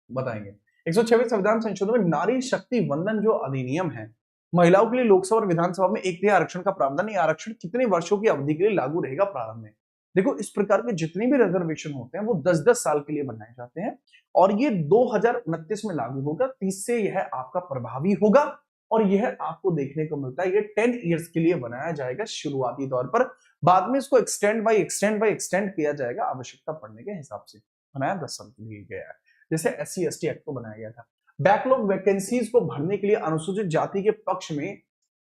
बताएंगे। 126 संविधान संशोधन में नारी शक्ति वंदन जो अधिनियम है, महिलाओं के लिए लोकसभा और विधानसभा में 1/3 आरक्षण का प्रावधान। ये आरक्षण कितने वर्षों की अवधि के लिए लागू रहेगा प्रारंभ में? देखो, इस प्रकार के जितने भी रिजर्वेशन होते हैं वो 10-10 साल के लिए बनाए जाते हैं और ये 2029 में लागू होगा। 30 से यह आपका प्रभावी होगा और यह आपको देखने को मिलता है ये 10 इयर्स के लिए बनाया जाएगा शुरुआती तौर पर। बाद में इसको एक्सटेंड किया जाएगा आवश्यकता पड़ने के हिसाब से। बनाया 10 साल के लिए गया है। जैसे SC/ST एक्ट को बनाया गया था। बैकलॉग वैकेंसीज को भरने के लिए अनुसूचित जाति के पक्ष में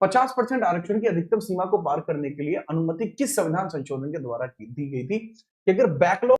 50% आरक्षण की अधिकतम सीमा को पार करने के लिए अनुमति किस संविधान संशोधन के द्वारा दी गई थी कि अगर बैकलॉग